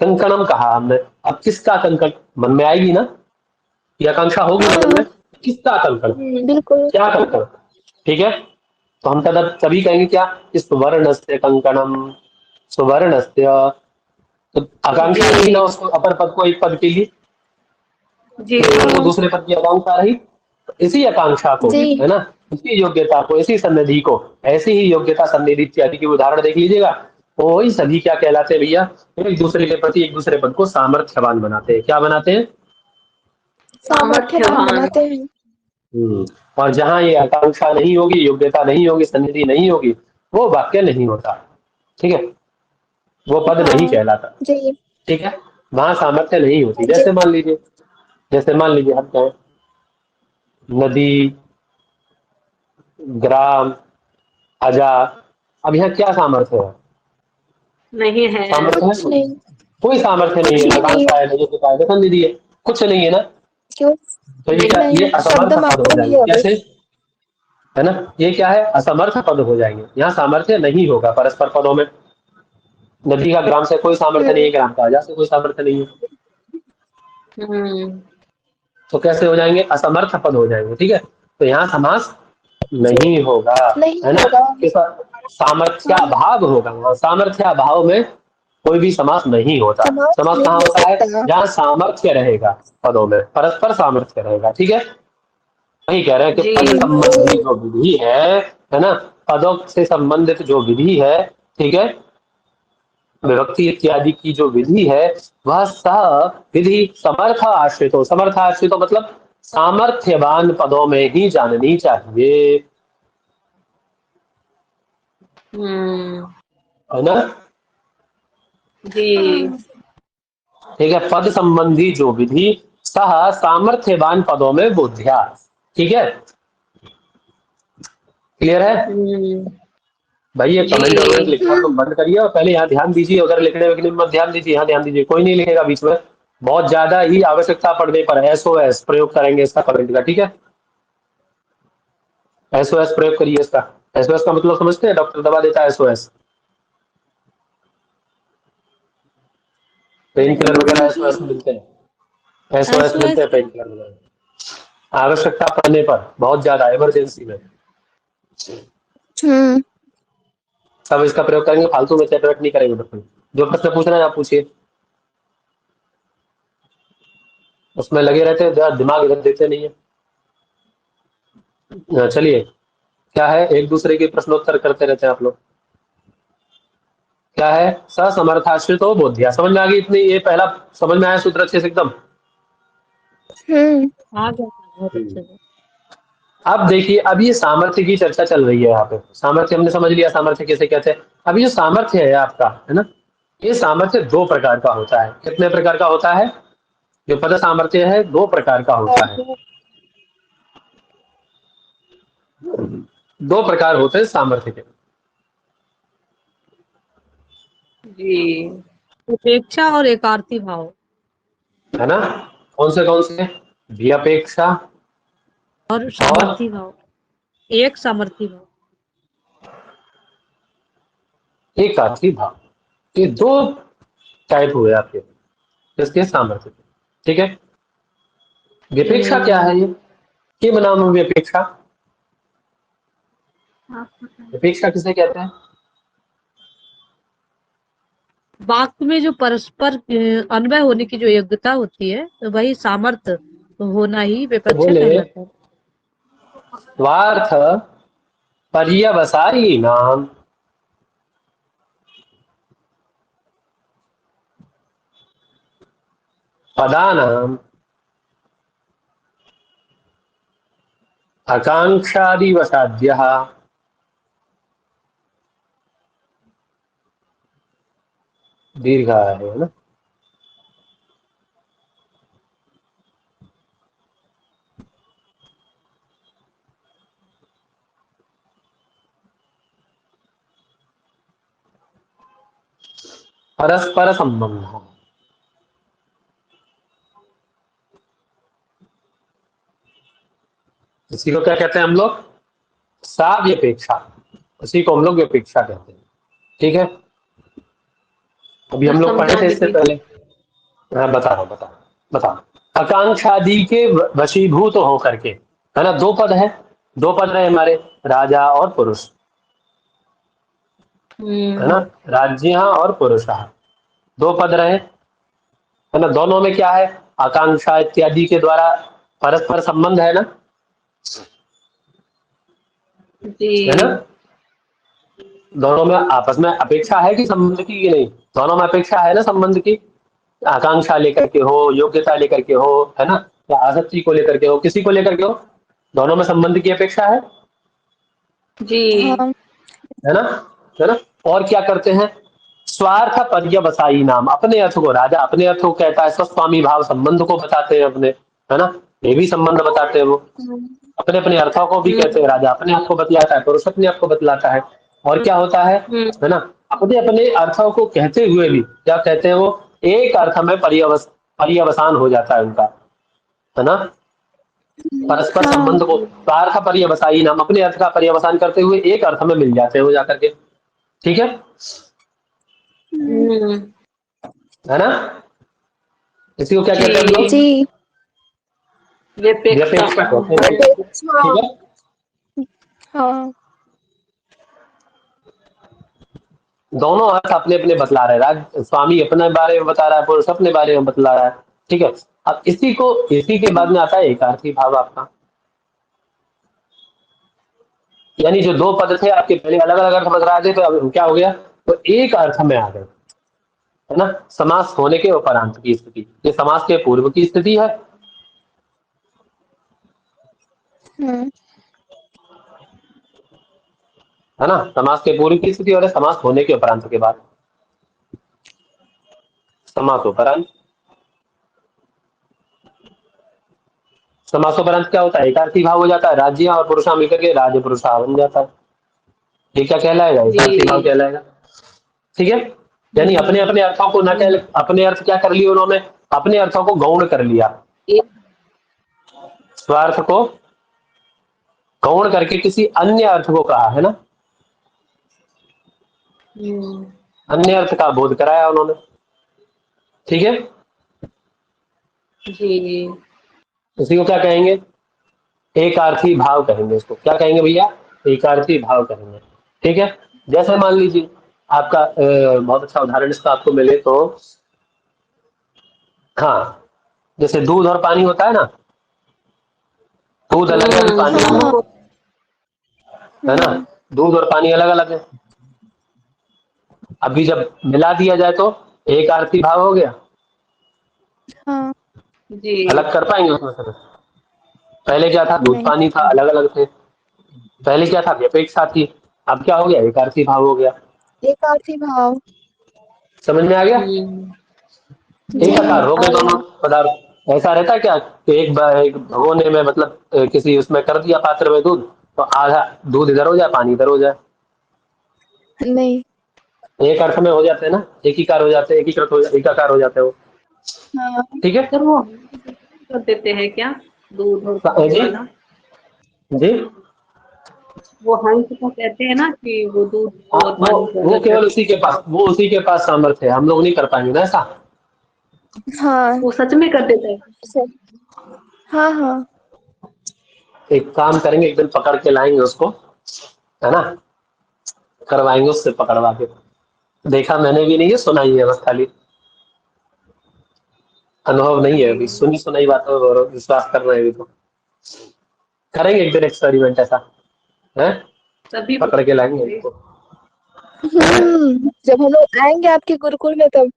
कंकणम कहा हमने, अब किसका कंकण? मन में आएगी ना, ये आकांक्षा होगी ना मन में, किसका कंकण, बिल्कुल। क्या कंकण? ठीक है, तो हम तभी कहेंगे क्या? इस सुवर्णस्य कंकणम, सुवर्णस्य, तो आकांक्षा रही ना उसको, अपर पद को एक पद के लिए, जी वो दूसरे पद की आकांक्षा रही। तो इसी आकांक्षा को, जी, है ना, इसी योग्यता को, इसी सन्निधि को, ऐसी ही योग्यता सन्निधि इत्यादि की उदाहरण देख लीजिएगा, तो वही सभी क्या कहलाते हैं भैया? एक दूसरे के प्रति एक दूसरे पद को सामर्थ्यवान बनाते हैं। क्या बनाते हैं? सामर्थ्यवान बनाते हैं। और जहां ये आकांक्षा नहीं होगी, योग्यता नहीं होगी, सन्निधि नहीं होगी, वो वाक्य नहीं होता। ठीक है, वो पद नहीं हाँ, कहलाता। जी, ठीक है, वहां सामर्थ्य नहीं होती। जी, जैसे मान लीजिए हम कहें नदी, ग्राम, अजा, अब यहाँ क्या सामर्थ्य है? नहीं है, सामर्थ्य कुछ है? नहीं, कोई सामर्थ्य नहीं कुछ है, भी नहीं आकांक्षा है। है, योग्यता है, सन्निधि है, कुछ नहीं है ना। क्यों? तो ये नहीं, शब्द असमर्थ पद हो मात्र ही जाएंगे। है कैसे? बस। है ना, ये क्या है? असमर्थ पद हो जाएंगे, यहाँ सामर्थ्य नहीं होगा परस्पर पदों में। नदी का ग्राम से कोई सामर्थ्य नहीं है, ग्राम का अजा से कोई सामर्थ्य नहीं है, हम्म, तो कैसे हो जाएंगे? असमर्थ पद हो जाएंगे। ठीक है, तो यहाँ समास जी, नहीं होगा, नहीं है ना, होगा। हाँ, सामर्थ्याभाव होगा, वहाँ सामर्थ्याभाव में कोई भी समास नहीं होता। समाप्त समास नहीं कहाँ हो होता है? सकता। जहाँ सामर्थ्य रहेगा पदों में, परस्पर सामर्थ्य रहेगा। ठीक है, वही कह रहे हैं कि जी पद संबंधी जो विधि है ना, पदों से संबंधित जो विधि है, ठीक है, विभक्ति इत्यादि की जो विधि है, वह सह विधि समर्थ आश्रित हो। समर्थ आश्रित हो मतलब सामर्थ्यवान पदों में ही जाननी चाहिए, हम्म, है ना। जी ठीक है, पद संबंधी जो विधि सह सामर्थ्यवान पदों में बुद्धिया। ठीक है, क्लियर है भाई? ये जी कमेंट वमेंट लिखना तो बंद करिए और पहले यहाँ ध्यान दीजिए, उधर लिखने में मत ध्यान दीजिए, यहाँ ध्यान दीजिए। कोई नहीं लिखेगा बीच में, बहुत ज्यादा ही आवश्यकता पड़ने पर SOS प्रयोग करेंगे इसका, कमेंट का। ठीक है, SOS प्रयोग करिए इसका। SOS का मतलब समझते हैं? डॉक्टर दवा देता है SOS, पेन किलर वगैरह SOS मिलते हैं, SOS मिलते हैं पेन किलर वगैरह, आवश्यकता पड़ने पर, बहुत ज्यादा इमरजेंसी में हम्म, सब इसका प्रयोग करेंगे, फालतू में चैट वैट नहीं करेंगे। बिल्कुल, जो प्रश्न पूछ रहे हैं आप पूछिए, उसमें लगे रहते हैं, दिमाग इधर देते नहीं है। चलिए, क्या है? एक दूसरे के प्रश्नोत्तर करते रहते हैं आप लोग। क्या है? ससमर्थाश्रित हो बोधिया। समझ में आ गई इतनी? ये पहला समझ में आया सूत्र अच्छे से एकदम? आ गया, बहुत अच्छे से। अब देखिए, अब ये सामर्थ्य की चर्चा चल रही है यहाँ पे। सामर्थ्य हमने समझ लिया, सामर्थ्य कैसे कहते हैं। अब ये सामर्थ्य है आपका, है ना, ये सामर्थ्य दो प्रकार का होता है। कितने प्रकार का होता है? जो पद सामर्थ्य है, दो प्रकार का होता है। दो प्रकार होते हैं सामर्थ्य के। जी, उपेक्षा और एकार्थी भाव। है ना? कौन से? विअपेक्षा और और सामर्थी भाव, एक सामर्थी भाव। एकार्थी भाव। ये दो टाइप हुए आपके इसके सामर्थ्य के। ठीक है? विपेक्षा क्या है ये? किम नाम विपेक्षा? विपेक्षा किसे कहते हैं? वाक्य में जो परस्पर अन्वय होने की जो योग्यता होती है, तो वही सामर्थ्य होना ही तो विपक्ष बोले कहलाता है। स्वार्थ पर्यवसायी नाम पदानाम आकांक्षादिवसाद्यः दीर्घ है ना? परस्पर संबंध। इसी को क्या कहते हैं हम लोग? साव्यपेक्षा। उसी को हम लोग विपेक्षा कहते हैं। ठीक है? अभी हम लोग पढ़े थे इससे पहले। हाँ, बता। आकांक्षादि के वशीभूत हो करके, है ना? दो पद है, दो पद रहे हमारे, राजा और पुरुष, है ना? राज्य और पुरुष, दो पद रहे, है ना? दोनों में क्या है? आकांक्षा इत्यादि के द्वारा परस्पर संबंध है ना? जी, है ना? दोनों में आपस में अपेक्षा है कि संबंध की कि नहीं? दोनों में अपेक्षा है ना संबंध की। आकांक्षा लेकर के हो, योग्यता लेकर के हो, है ना? या आसक्ति को लेकर के हो, किसी को लेकर के हो, दोनों में संबंध की अपेक्षा जी, हाँ। है ना? है ना? और क्या करते हैं? स्वार्थ पर्यवसायी नाम, अपने अर्थ को, राजा अपने अर्थ को कहता है, स्वस्वामी भाव संबंध को बताते हैं अपने, है ना? ये भी संबंध बताते हैं वो। अपने अपने अर्थों को भी कहते हैं, राजा अपने आप को बतलाता है, पुरुष अपने आप को बतलाता है। और क्या होता है ना? अपने अपने अर्थों को कहते हुए भी क्या कहते हैं वो? एक अर्थ में पर्यवसान हो जाता है उनका, है ना? परस्पर हाँ। संबंध को स्वार्थ पर्यवसायी नाम, अपने अर्थ का पर्यवसान करते हुए एक अर्थ में मिल जाते हैं वो जाकर के। ठीक है? है ना? इसी को क्या कहते हैं हम लोग? जी। विपेक्षा कहते हैं। ठीक है? हाँ। दोनों अर्थ अपने अपने बतला रहे हैं, स्वामी अपने बारे में बता रहा है, पुरुष अपने बारे में बतला रहा है। ठीक है? अब इसी के बाद में आता है एकार्थी भाव आपका। यानी जो दो पद थे आपके पहले अलग अलग अर्थ बता रहे थे, तो अब क्या हो गया? तो एक अर्थ में आ गए, है ना? समास होने के उपरांत की स्थिति, ये समास के पूर्व की स्थिति है। है ना? समास के पूर्व की स्थिति और समास होने के उपरांत के बाद समासोपरांत। समासोपरांत क्या होता है? एकार्थी भाव हो जाता है, राज्य और पुरुषा मिलकर के राज पुरुषा बन जाता है। ये क्या कहलाएगा? एकार्थी भाव कहलाएगा। ठीक है? यानी अपने अपने अर्थों को न कह, अपने अर्थ क्या कर लिए उन्होंने? अपने अर्थों को गौण कर लिया, स्वार्थ को गौण करके किसी अन्य अर्थ को कहा, है ना? अन्य अर्थ का बोध कराया उन्होंने। ठीक है? जी, इसी को क्या कहेंगे? एकार्थी भाव कहेंगे। इसको क्या कहेंगे भैया? एकार्थी भाव कहेंगे। ठीक है? जैसे मान लीजिए आपका बहुत अच्छा उदाहरण इसका आपको मिले तो, हाँ, जैसे दूध और पानी होता है ना, दूध अलग है, पानी अलग है, है ना? दूध और पानी अलग अलग है। अभी जब मिला दिया जाए तो एक आरती भाव हो गया। हाँ। जी, अलग कर पाएंगे उसमें से? पहले क्या था? दूध नहीं। पानी था, अलग अलग थे। पहले क्या था? व्यपेक्षा थी। अब क्या हो गया? एक आरती भाव हो गया। एक आर्थी भाव। समझ में आ गया? जी। एक आकार हो आ गए दोनों गया। पदार्थ। ऐसा रहता है क्या कि एक भगोने में, मतलब किसी उसमें कर दिया पात्र में दूध, तो आधा दूध इधर हो जाए, पानी इधर हो जाए, नहीं। एक अर्थ में हो जाते हैं ना, एक ही कार हो जाते हैं, एक ही कृत हो एकाकार हो जाते हो। हाँ। ठीक है सर वो कर देते हैं क्या दूध और पानी जी वाला? जी। वो हंस को कहते हैं ना कि वो दूध हाँ, और पानी को वो अलग केवल कर, उसी के पास सामर्थ्य है, हम लोग नहीं कर पाएंगे ना ऐसा। हाँ। वो सच में कर देता है? सर। हाँ हाँ। एक काम करेंगे, एक दिन पकड़ के लाएंगे उसको, है ना, करवाएंगे उससे पकड़वा के। देखा मैंने भी नहीं है, सुना ही है बस, खाली अनुभव नहीं है अभी, सुनी सुनाई बातों पर विश्वास कर रहे हैं अभी। तो करेंगे एक दिन एक्सपेरिमेंट ऐसा है, तभी पकड़ के लाएंगे बताएंगे। उसको। जब हम लोग आएंगे आपके गुरुकुल में तब।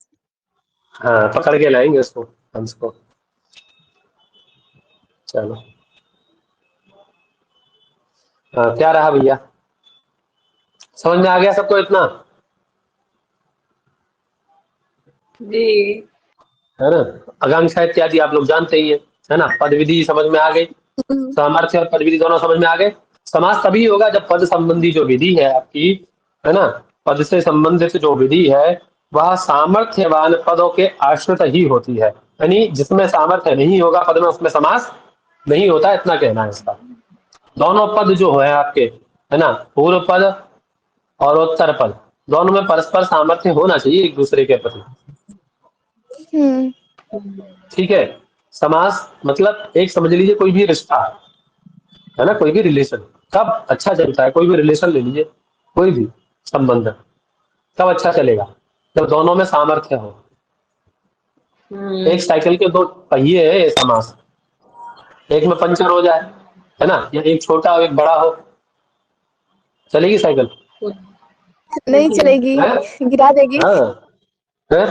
हाँ, पकड़ के लाएंगे उसको, हंस को। चलो, हाँ, क्या रहा भैया, समझ में आ गया सबको इतना, जी। है ना। आकांक्षा इत्यादि आप लोग जानते ही है ना। पद विधि समझ में आ गई, सामर्थ्य और पद विधि दोनों समझ में आ गए। समास तभी होगा जब पद संबंधी जो विधि है आपकी, है ना, पद से संबंधित जो विधि है वह सामर्थ्यवान पदों के आश्रित ही होती है। यानी जिसमें सामर्थ्य नहीं होगा पद में, उसमें समास नहीं होता, इतना कहना है इसका। दोनों पद जो है आपके, है ना, पूर्व पद और उत्तर पद, दोनों में परस्पर सामर्थ्य होना चाहिए एक दूसरे के प्रति। हम्म। ठीक है। समास मतलब एक समझ लीजिए कोई भी रिश्ता, है ना, कोई भी रिलेशन कब अच्छा चलता है, कोई भी रिलेशन ले लीजिए, कोई भी संबंध कब अच्छा चलेगा, जब दोनों में सामर्थ्य हो। एक साइकिल के दो पहिए है ये समास, एक में पंचर हो जाए, है ना, या एक छोटा हो एक बड़ा हो, चलेगी साइकिल? नहीं चलेगी, है? गिरा देगी। हाँ, है?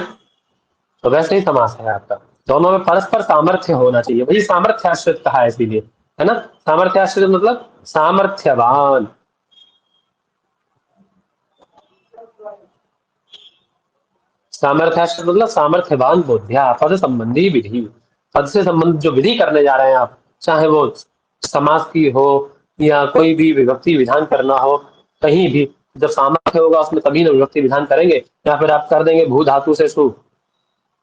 तो वैसे ही समास है आपका, दोनों में परस्पर सामर्थ्य होना चाहिए, वही सामर्थ्याश्रित कहा है इसीलिए, है ना। सामर्थ्याश्रित मतलब सामर्थ्यवान। सामर्थ्याश्रित मतलब सामर्थ्यवान बोध्या पद संबंधी विधि। पद से संबंधित जो विधि करने जा रहे हैं आप, चाहे वो समास की हो या कोई भी विभक्ति विधान करना हो, कहीं भी जब सामर्थ्य होगा उसमें तभी ना विभक्ति विधान करेंगे। या फिर आप कर देंगे भू धातु से सु,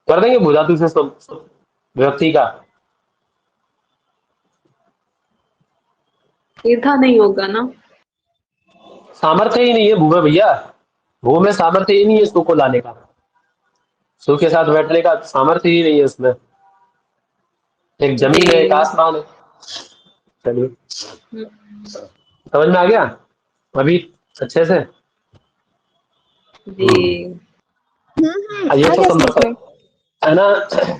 कर देंगे भू धातु से विभक्ति का, सीधा नहीं होगा ना? सामर्थ्य ही नहीं है भू में भैया, भू में सामर्थ्य ही नहीं है सु को लाने का, सु के साथ बैठने का सामर्थ्य ही नहीं है उसमें। एक जमीन है, एक जी। आसमान है। चलिए, हम्म, समझ में आ गया अभी अच्छे से? जी। ये आ तो गया समझ संभव में। है ना।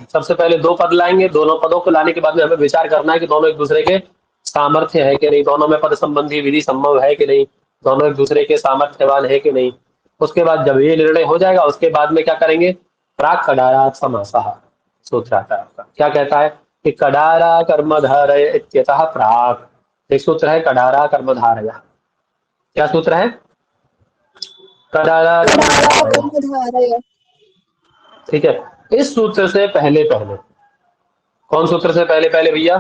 सबसे पहले दो पद लाएंगे, दोनों पदों को लाने के बाद में हमें विचार करना है कि दोनों एक दूसरे के सामर्थ्य है कि नहीं, दोनों में पद संबंधी विधि संभव है कि नहीं, दोनों एक दूसरे के सामर्थ्यवान है कि नहीं। उसके बाद जब ये निर्णय हो जाएगा, उसके बाद में क्या करेंगे, प्राक कडारात् समासः सूत्र आता है आपका, क्या कहता है कि कडारा कर्मधारय इत्यतः प्राक, एक सूत्र है कडारा कर्मधारय। क्या सूत्र है? कडारा कडारा कर्मधारय। कर्मधारय। ठीक है। इस सूत्र से पहले पहले, कौन सूत्र से पहले पहले भैया?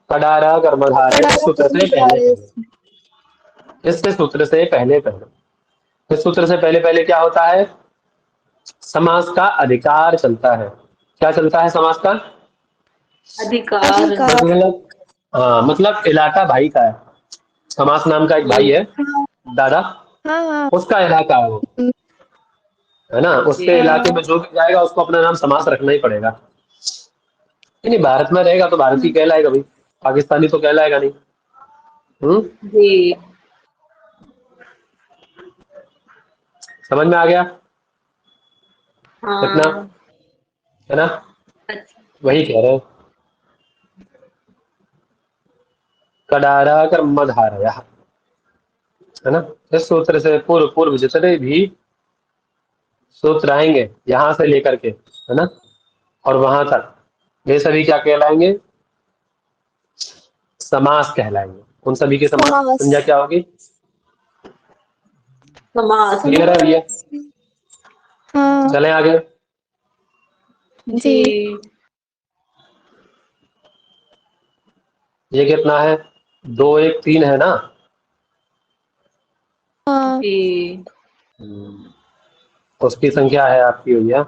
कडारा कर्मधारय, इस कडारा सूत्र से पहले कर्मधारय। पहले, इस सूत्र से पहले पहले, इस सूत्र से पहले पहले क्या होता है, समास का अधिकार चलता है। क्या चलता है समास का? अधिकार। अधिकार। मतलब, हाँ, मतलब इलाका भाई का है। समास नाम का एक भाई है, हाँ दादा, हाँ हाँ। उसका इलाका है वो, है ना, उसके इलाके में हाँ। जो भी जाएगा उसको अपना नाम समास रखना ही पड़ेगा। नहीं, भारत में रहेगा तो भारत ही कहलाएगा भाई, पाकिस्तानी तो कहलाएगा नहीं। जी। समझ में आ गया इतना, हाँ। है ना, अच्छा। वही कह रहे हैं, कडारा कर्मधारय, है ना। इस सूत्र से पूर्व पूर्व जितने भी सूत्र आएंगे यहां से लेकर के, है ना, और वहां तक, ये सभी क्या कहलाएंगे, समास कहलाएंगे। उन सभी की समास समास। संज्ञा क्या होगी? समास। क्लियर है भैया? हाँ। चलें आगे। जी। जी। ये कितना है, 2 1 3 है ना, हाँ जी। उसकी संख्या है आपकी भैया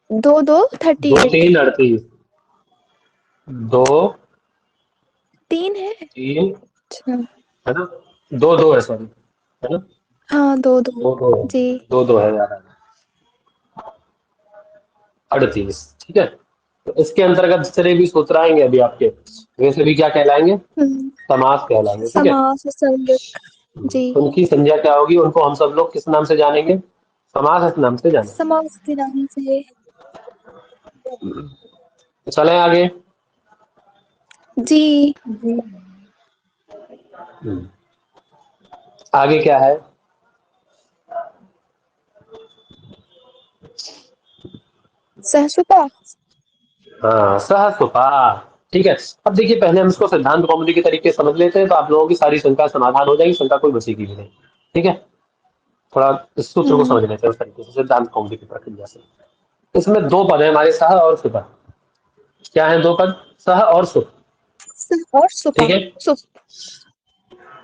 2 2 दो 38 तीन 38 दो 3 है। तीन अच्छा है ना, दो दो है सॉरी, है ना, हाँ 2 2 दो दो जी। दो दो है यार 38। ठीक है, तो इसके अंतर्गत जितने भी सूत्र आएंगे अभी आपके, वे सभी क्या कहलाएंगे, समास कहलाएंगे। ठीक है, समास संयुक्त जी। उनकी संज्ञा क्या होगी, उनको हम सब लोग किस नाम से जानेंगे, समास इस नाम से जानेंगे। समास के नाम से तो चलें आगे। जी। आगे क्या है, सहसुपा। हाँ सहसुपा। ठीक है, अब देखिए पहले हम इसको सिद्धांत कौमुदी के तरीके से समझ लेते हैं, तो आप लोगों की सारी शंका समाधान हो जाएगी, शंका कोई बचेगी भी नहीं। ठीक है, थोड़ा इस सूत्र को समझ लेते हैं उस तरीके से सिद्धांत कौमुदी की प्रक्रिया से। इसमें दो पद है हमारे, सह और सुपा। क्या है दो पद, सह और सुप। और सुपा ठीक है, सुप।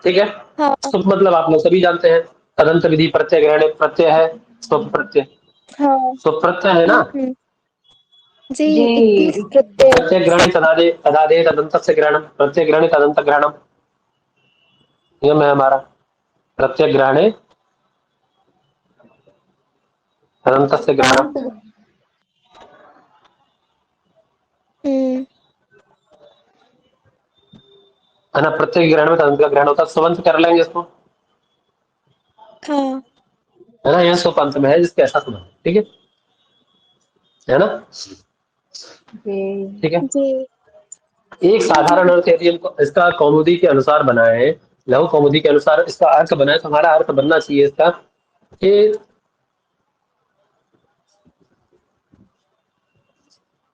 ठीक है, हाँ सुप मतलब आप लोग सभी जानते हैं, तदंत विधि प्रत्यय ग्रहण प्रत्यय है, सुप प्रत्यय। हाँ सुप प्रत्यय है ना, जी। जी 21 प्रत्यय। प्रत्यय ग्रहण तदादे तदादे तदंत से ग्रहणम, प्रत्यय ग्रहण तदंत ग्रहणम, नियम है हमारा। प्रत्यय ग्रहणे तदंत से ग्रहणम, है ना, प्रत्यय ग्रहण में तदंत का ग्रहण होता है। सुबंत कर लेंगे इसको, हाँ है ना, यह सुपंत में है जिसके ऐसा सुबंत। ठीक है ना, ठीक है। जी। एक साधारण अर्थ यदि हमको इसका कौमुदी के अनुसार बनाए, लघु कौमुदी के अनुसार इसका अर्थ बनाए, तो हमारा अर्थ बनना चाहिए इसका कि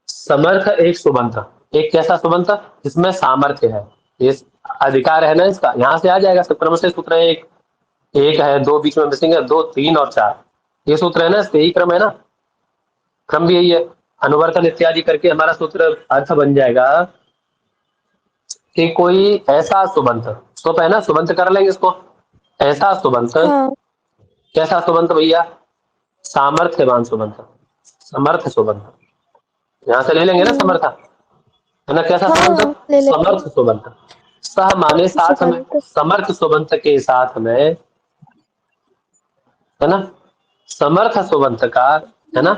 समर्थ एक सुबंत, एक कैसा सुबंत जिसमें सामर्थ्य है, ये अधिकार है ना इसका, यहां से आ जाएगा क्रम से सूत्र है, एक एक है, दो बीच में मिसिंग है, दो तीन और चार, ये सूत्र है ना, इसके यही क्रम है ना, क्रम भी यही है, अनुवर्तन इत्यादि करके हमारा सूत्र अर्थ बन जाएगा कि कोई ऐसा सुबंत, सुप है ना, सुबंत कर लेंगे इसको, ऐसा सुबंत, हाँ कैसा सुबंत भैया, सामर्थ्यवान सुबंत, समर्थ सुबंत, यहां से ले लेंगे ना समर्थ, है ना, कैसा सुबंत, हाँ ले लेंगे। समर्थ सुबंत, सह माने अर्थ साथ में, सुबंत। समर्थ सुबंत के साथ में, है ना, समर्थ सुबंत का, है ना,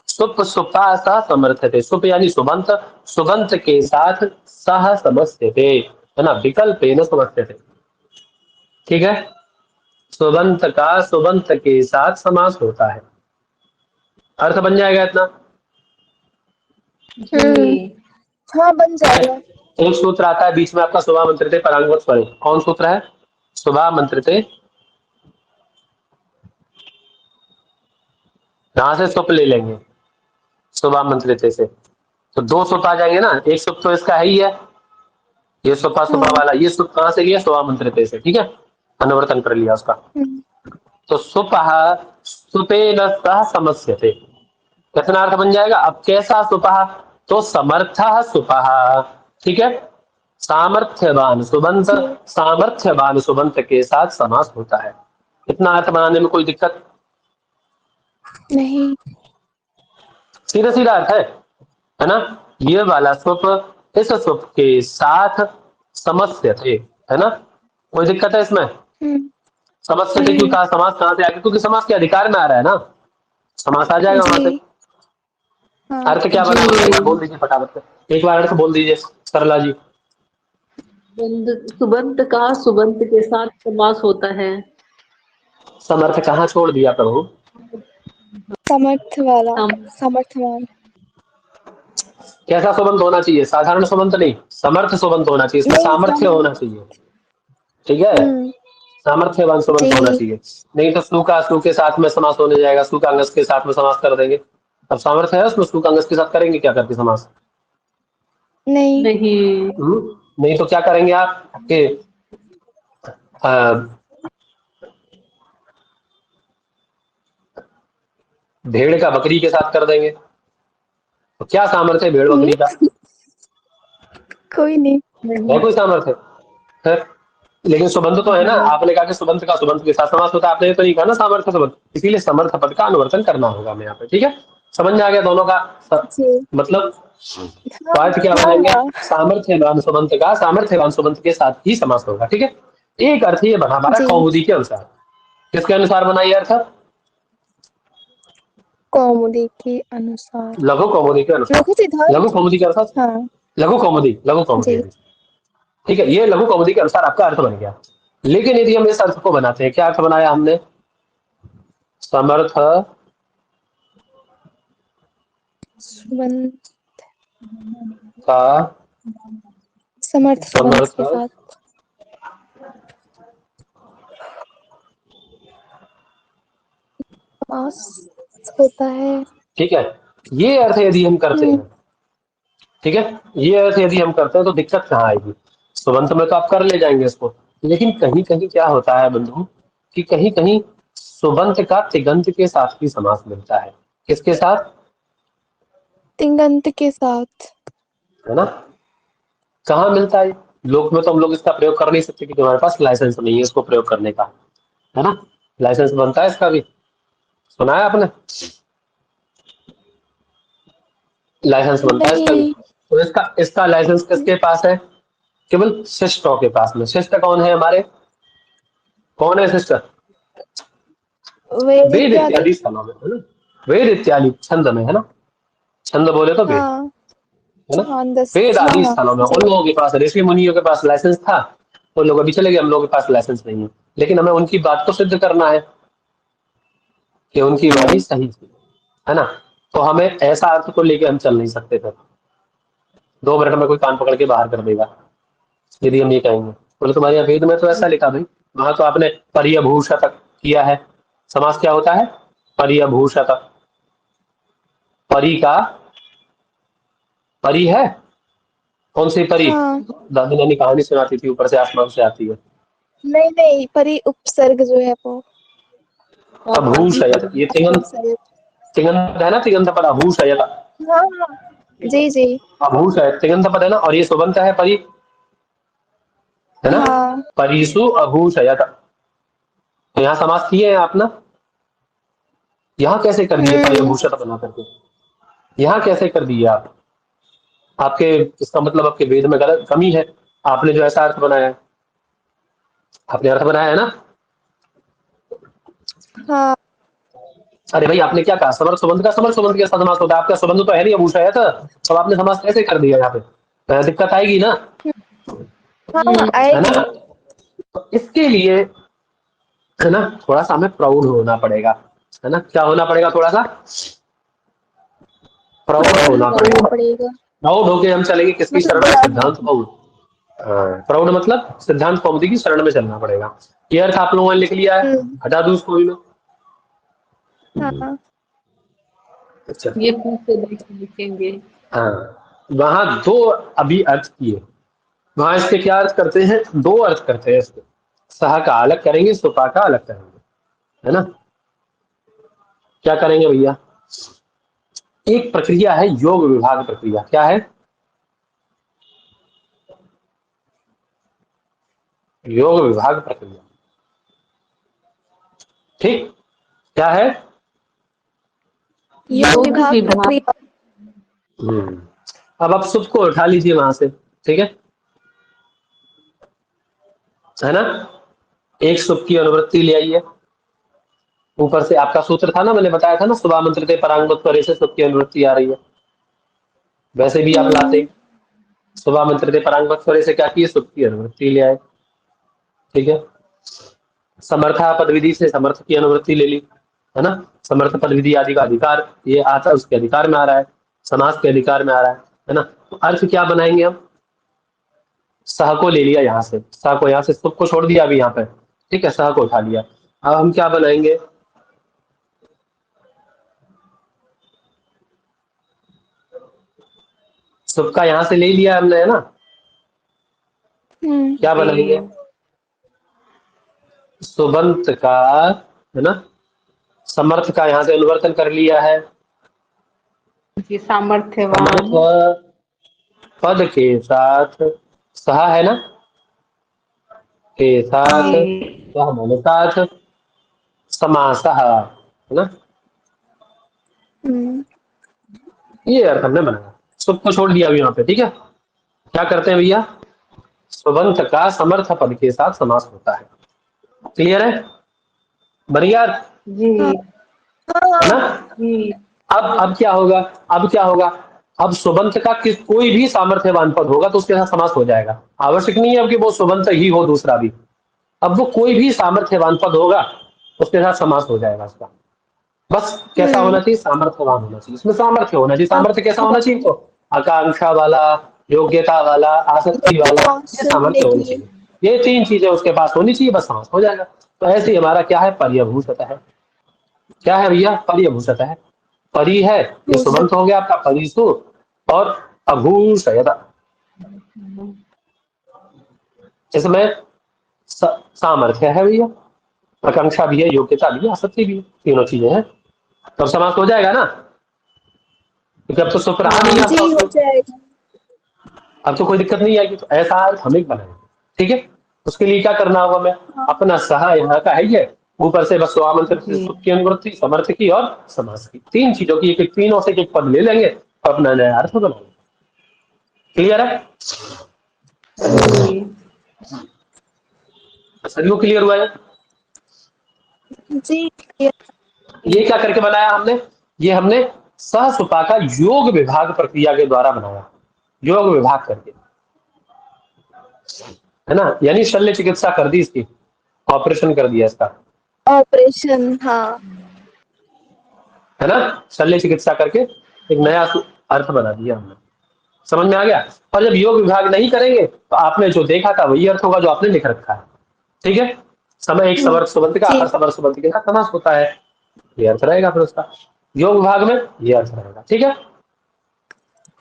सुप सुपा सह समर्थ थे, सुप यानी सुबंत, सुबंत के साथ सह समस्ते थे, है ना, विकल्प न समझते थे। ठीक है, सुबंत का सुबंत के साथ समास होता है, अर्थ बन जाएगा इतना। हाँ बन जाएगा। एक सूत्र आता है बीच में आपका, सुबह मंत्रिते परांगवत स्वरे, कौन सूत्र है, सुबह मंत्रिते, यहां से सुप ले लेंगे, सुबह मंत्रिते से, तो दो सुप आ जाएंगे ना, एक सुप तो इसका है ही है, ये सुपा सुपा हाँ वाला, ये सुप कहां से लिया, सुबह मंत्रिते से। ठीक है, अनुवर्तन कर लिया उसका, तो सुपह सुपे न सह समस्यते, कितना अर्थ बन जाएगा, अब कैसा सुपह, तो समर्थ सुपह। ठीक है, सामर्थ्यवान सुबंत, जी सामर्थ्यवान सुबंत के साथ समास होता है, इतना अर्थ बनाने में कोई दिक्कत, नहीं। सीधा सीधा अर्थ है ना, ये वाला सुप इस सुप के साथ समस्य थे, है ना, कोई दिक्कत है इसमें, समस्य थे क्यों नहीं कहा, समास कहां से आ गया, क्योंकि समास के अधिकार में आ रहा है ना, समास आ जाएगा वहां से। जी। हाँ अर्थ क्या बना, एक बार बोल दीजिए फटाफट से, एक बार अर्थ बोल दीजिए सरला जी। सुबंत का सुबंत के साथ समास होता है। समर्थ कहाँ छोड़ दिया प्रभु, समर्थ वाला सम समर्थवान। कैसा सुबंत होना चाहिए, साधारण सुबंत नहीं, समर्थ सुबंत होना चाहिए, इसमें नहीं सामर्थ्य होना चाहिए। ठीक है, सामर्थ्यवान सुबंत होना जी। चाहिए, नहीं तो सु का सु के साथ में समास होने जाएगा, सु का अंगस के साथ में समास कर देंगे, अब सामर्थ्य है उसमें, सु का अंगस के साथ करेंगे क्या करके समास, नहीं नहीं। नहीं तो क्या करेंगे आप कि अ, भेड़ का बकरी के साथ कर देंगे, तो क्या सामर्थ्य है भेड़ बकरी का, कोई नहीं। है कोई सामर्थ्य है, लेकिन सुबंध तो है ना, आपने कहा कि सुबंध का सुबंध के साथ समास होता है, आपने ये तो नहीं कहा ना सामर्थ्य सुबंध, इसीलिए समर्थ पद का अनुवर्तन करना होगा हमें यहाँ पे। ठीक है, समझ में आ गया दोनों का जी। मतलब। तो हाँ अर्थ क्या हाँ बनाएंगे, हाँ। सामर्थ्यवान सुबंध का सामर्थ्यवान सुबंध के साथ ही समास होगा। ठीक है, एक अर्थ ये बना हमारा जी। कौमुदी के अनुसार। किसके अनुसार बना ये अर्थ, कौमुदी के अनुसार। लघु कौमुदी के अनुसार। लघु लघु सिद्धांत। कौमुदी के अनुसार, हाँ। लघु कौमुदी। जी। ठीक है, ये लघु कौमुदी के अनुसार आपका अर्थ बन गया। लेकिन यदि हम इस अर्थ को बनाते हैं, क्या अर्थ बनाया हमने, समर्थ सुबंध का समर्थ सुबंध समर्थ के साथ। समास होता है। ठीक है, ये अर्थ यदि हम करते हम्म। हैं, ठीक है, ये अर्थ यदि हम करते हैं तो दिक्कत कहाँ आएगी, सुबंत में तो आप कर ले जाएंगे इसको। लेकिन कहीं कहीं क्या होता है बंधु, कि कहीं कहीं सुबंत का तिगंत के साथ भी समास मिलता है। किसके साथ, तिंगंत के साथ। है ना, कहाँ मिलता है, लोक में तो हम लोग इसका प्रयोग कर नहीं सकते क्योंकि हमारे पास लाइसेंस नहीं है इसको प्रयोग करने का, है ना। लाइसेंस बनता है इसका भी, सुना है आपने, लाइसेंस बनता है इसका भी। नहीं। तो इसका इसका लाइसेंस किसके पास है, केवल शिष्टों के पास में। शिष्ट कौन है हमारे, कौन है शिष्ट, वेद वेद इत्यादि। इत्यादि स्थलों में, है ना, वेद इत्यादि छंद में, है ना, छंद बोले तो वेद, हाँ। है ना। छांदस। वेद हाँ आदि हाँ। स्थलों में जी। उन लोगों के पास, ऋषि मुनियों के पास लाइसेंस था, वो लोग अभी चले गए, हम लोगों के पास लाइसेंस नहीं है। लेकिन हमें उनकी बात को सिद्ध करना है कि उनकी वाणी हम्म। सही थी, है ना। तो हमें ऐसा अर्थ को लेके हम चल नहीं सकते थे, 2 मिनट में कोई कान पकड़ के बाहर कर देगा यदि हम ये कहेंगे। बोले तुम्हारे यहाँ वेद में तो ऐसा लिखा भाई, वहां तो आपने परियभूषत किया है। समास क्या होता है, परियभूषत, परी का, परी है, कौन सी परी, हाँ। दादी नानी कहानी सुनाती थी, ऊपर से आसमान से आती है। नहीं नहीं, परि उपसर्ग जो है वो। अभूषयत, ये तिगंत, उपसर्ग। तिगंत है ना, तिगंत पद अभूषयत, हाँ हाँ। जी जी। अभूषयत तिगंत पद है ना, और ये सुबंत है परी, है ना, हाँ। परिसु अभूषयत। तो यहाँ समास किए हैं आप ना, यहाँ कैसे कर दिए हम्म। परिभूषत बना करके, यहाँ कैसे कर दिए आप, आपके, इसका मतलब आपके वेद में गलत कमी है, आपने जो ऐसा अर्थ बनाया है, आपने अर्थ बनाया है ना। हाँ। अरे भाई आपने क्या कहा, समर्थ सुबंध का समर्थ सुबंध के साथ समास होता है, आपका सुबंध तो है नहीं अभूषयत, तो आपने समास कैसे कर दिया यहाँ पे, दिक्कत आएगी ना, हाँ हाँ है आएगी। ना। तो इसके लिए, है ना, थोड़ा सा हमें प्राउड होना पड़ेगा, है ना, क्या होना पड़ेगा, थोड़ा सा प्राउड प्राउड होना होना पड़ेगा। पड़ेगा। प्राउड होके हम चलेंगे किसकी मतलब शरण में, गर्व। सिद्धांत कौमुदी। प्राउड मतलब सिद्धांत कौमुदी की शरण में चलना पड़ेगा। ये अर्थ आप लोगों ने लिख लिया है, हम्म। हटा दूं उसको भी मैं, हाँ। अच्छा। ये फिर से देख के लिखेंगे। हाँ, वहां 2 अभी अर्थ किए, वहां इसके क्या अर्थ करते हैं, 2 अर्थ करते हैं इसके, सह का अलग करेंगे, सुपा का अलग करेंगे, है ना। क्या करेंगे भैया, एक प्रक्रिया है योग विभाग प्रक्रिया, क्या है, योग विभाग प्रक्रिया, ठीक, क्या है, योग विभाग प्रक्रिया। हम्म। अब आप सुप को उठा लीजिए वहां से, ठीक है ना, एक सुप की अनुवृत्ति ले आइए, ऊपर से आपका सूत्र था ना, मैंने बताया था ना, सुबह मंत्र परांगत करे से सुप की अनुवृत्ति आ रही है, वैसे भी आप लाते, हम्म। सुबह मंत्र परांगत करे से क्या किए, सुप की अनुवृत्ति ले आए, ठीक है। समर्था पद विधि से समर्थ की अनुवृत्ति ले ली, है ना, समर्थ पद विधि आदि का अधिकार ये आता है, उसके अधिकार में आ रहा है, समास के अधिकार में आ रहा है ना। तो अर्थ क्या बनाएंगे हम, सह को ले लिया यहाँ से, सह को यहाँ से, सुप को छोड़ दिया अभी यहाँ पे, ठीक है, सह को उठा लिया। अब हम क्या बनाएंगे, सुप का यहाँ से ले लिया हमने, है ना, क्या बनाएंगे, सुबंत का, है ना, समर्थ का यहाँ से अनुवर्तन कर लिया है, जी सामर्थ्यवान। समर्थ पद के साथ सहा है ना, के साथ सहमनुतात् समासः, है ना। ये अर्थ हमने बनाया, सबको छोड़ दिया अभी यहाँ पे। ठीक है, क्या करते हैं भैया, स्वबंध का समर्थ पद के साथ समास होता है। क्लियर है, बढ़िया जी है ना। जी अब क्या होगा, अब स्वबंध का कोई भी सामर्थ्यवान पद होगा तो उसके साथ समास हो जाएगा। आवश्यक नहीं है अब कि वो स्वबंध ही हो दूसरा भी, अब वो कोई भी सामर्थ्यवान पद होगा उसके साथ समास हो जाएगा उसका। बस कैसा होना चाहिए, सामर्थ्यवान होना चाहिए, इसमें सामर्थ्य होना चाहिए। सामर्थ्य कैसा होना चाहिए, तो आकांक्षा वाला, योग्यता वाला, आसक्ति वाला, ये सामर्थ्य होना चाहिए। ये तीन चीजें उसके पास होनी चाहिए, बस समास हो जाएगा। तो ऐसे ही हमारा क्या है, पर्यभूषित है। क्या है भैया, पर्यभूषित है। परि है, ये सुबंत हो गया आपका, परिसु, और अभूषयत, इसमें सामर्थ्य है भैया, आकांक्षा भी है, योग्यता भी है, आसक्ति भी है, तीनों चीजें हैं, तो समास हो जाएगा ना। क्योंकि अब तो सुख रहा नहीं आपका उसमें, अब तो कोई दिक्कत नहीं आएगी। तो ऐसा अर्थ हम एक बनाएंगे। ठीक है, उसके लिए क्या करना होगा, मैं अपना सहा यहाँ का है ये, ऊपर से बस स्वामंत्र सुख की अनुवृत्ति, समर्थ की और समास की, तीन चीजों की एक तीनों से एक पद ले लेंगे और अपना नया अर्थ बनाएंगे। क्लियर है, सभी को क्लियर हुआ है जी। ये क्या करके बनाया हमने, ये हमने सहसुपा का योग विभाग प्रक्रिया के द्वारा बनाया, योग विभाग करके, है ना। यानी शल्य चिकित्सा कर दी इसकी, ऑपरेशन कर दिया इसका, ऑपरेशन, हाँ, है ना। शल्य चिकित्सा करके एक नया अर्थ बना दिया हमने, समझ में आ गया। और जब योग विभाग नहीं करेंगे तो आपने जो देखा था वही अर्थ होगा जो आपने लिख रखा है। ठीक है, समय एक समर्थ सुबंध का, हर समर्थ सुबंध के साथ समास होता है, ये अर्थ रहेगा फिर उसका, योग विभाग में ये अर्थ रहेगा। ठीक है,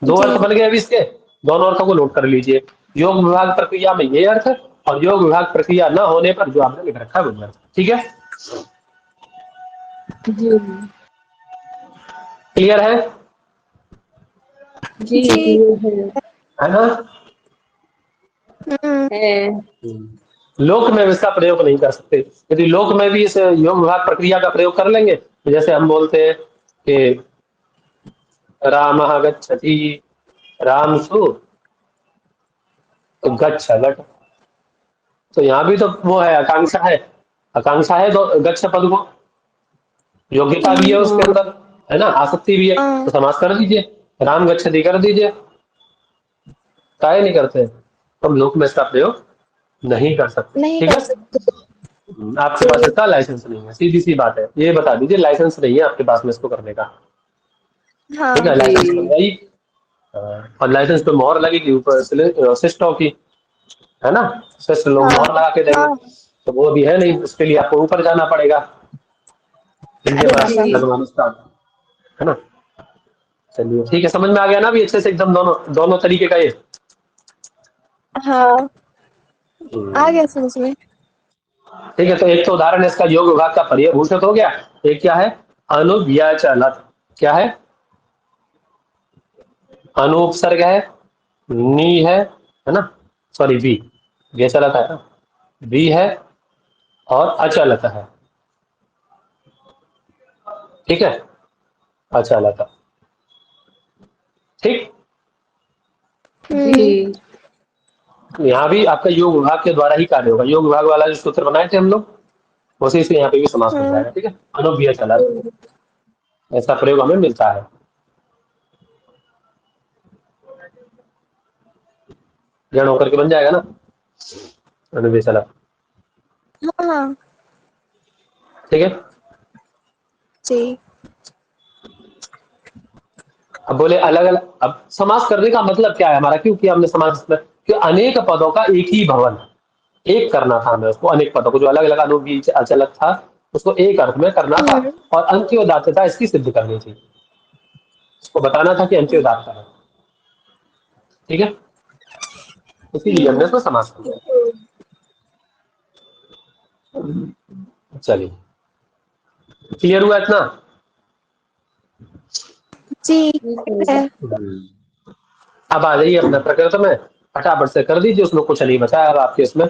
दो अर्थ बन गए अभी इसके, दोनों अर्थों को नोट कर लीजिए, योग विभाग प्रक्रिया में ये अर्थ और योग विभाग प्रक्रिया न होने पर जो आपने लिख रखा है वही अर्थ। ठीक है, क्लियर है जी है ना। लोक में इसका प्रयोग नहीं कर सकते, यदि लोक में भी इस योग विभाग प्रक्रिया का प्रयोग कर लेंगे तो जैसे हम बोलते हैं कि रामः गच्छति, रामसु गच्छलट, तो यहाँ भी तो वो है, आकांक्षा है, तो गच्छ पद को योग्यता भी है उसके अंदर, है ना, आसक्ति भी है, तो समास कर दीजिए, राम गच्छति कर दीजिए, काहे नहीं करते, हम लोक में इसका प्रयोग नहीं कर सकते। ठीक है, आपके पास इसका लाइसेंस नहीं है, सीधी सी बात है, ये बता दीजिए, लाइसेंस नहीं है आपके पास में इसको करने का। ठीक है, लाइसेंस बनवाई और लाइसेंस पे मोहर लगेगी ऊपर सिस्टों की, है ना, सिस्ट लोग मोहर लगा के देंगे, तो वो भी है नहीं, उसके लिए आपको ऊपर जाना पड़ेगा, इनके पास लगवाना स्टार्ट, है ना। चलिए ठीक है, समझ में आ गया ना अभी अच्छे से एकदम, दोनों तरीके का ये, हाँ, आ गया समझ में। ठीक है, तो एक तो उदाहरण इसका योग विभाग का पर्यभूषित हो गया, एक क्या है, अनुव्यचलत, क्या है, अनुपसर्ग है, नी है ना, सॉरी वी, व्यचलत है ना, वी है और अचलत है। ठीक है, अचलत, ठीक, यहाँ भी आपका योग विभाग के द्वारा ही कार्य होगा, योग विभाग वाला जो सूत्र बनाए थे हम लोग उसी से यहाँ पे भी समास हो जाएगा। ठीक है, अनुव्यचलत, ऐसा प्रयोग हमें मिलता है, जड़ होकर के बन जाएगा ना, अनुव्यचलत। हाँ ठीक है, जी। अब बोले अलग अलग, अब समास करने का मतलब क्या है हमारा, क्यों किया हमने समास में, कि अनेक पदों का एक ही भवन, एक करना था हमें उसको, अनेक पदों को जो अलग अलग अनुव्यय अचलत था उसको एक अर्थ में करना था, और अंत्योदात्तता इसकी सिद्ध करनी थी, उसको बताना था कि अंत्योदात्त है। ठीक है, इसीलिए हमने उसको समास किया। चलिए, क्लियर हुआ इतना जी। अब आ जाइए अपने प्रकृत में, फटाफट से कर दीजिए, उसमें कुछ नहीं बचा है अब आपके इसमें,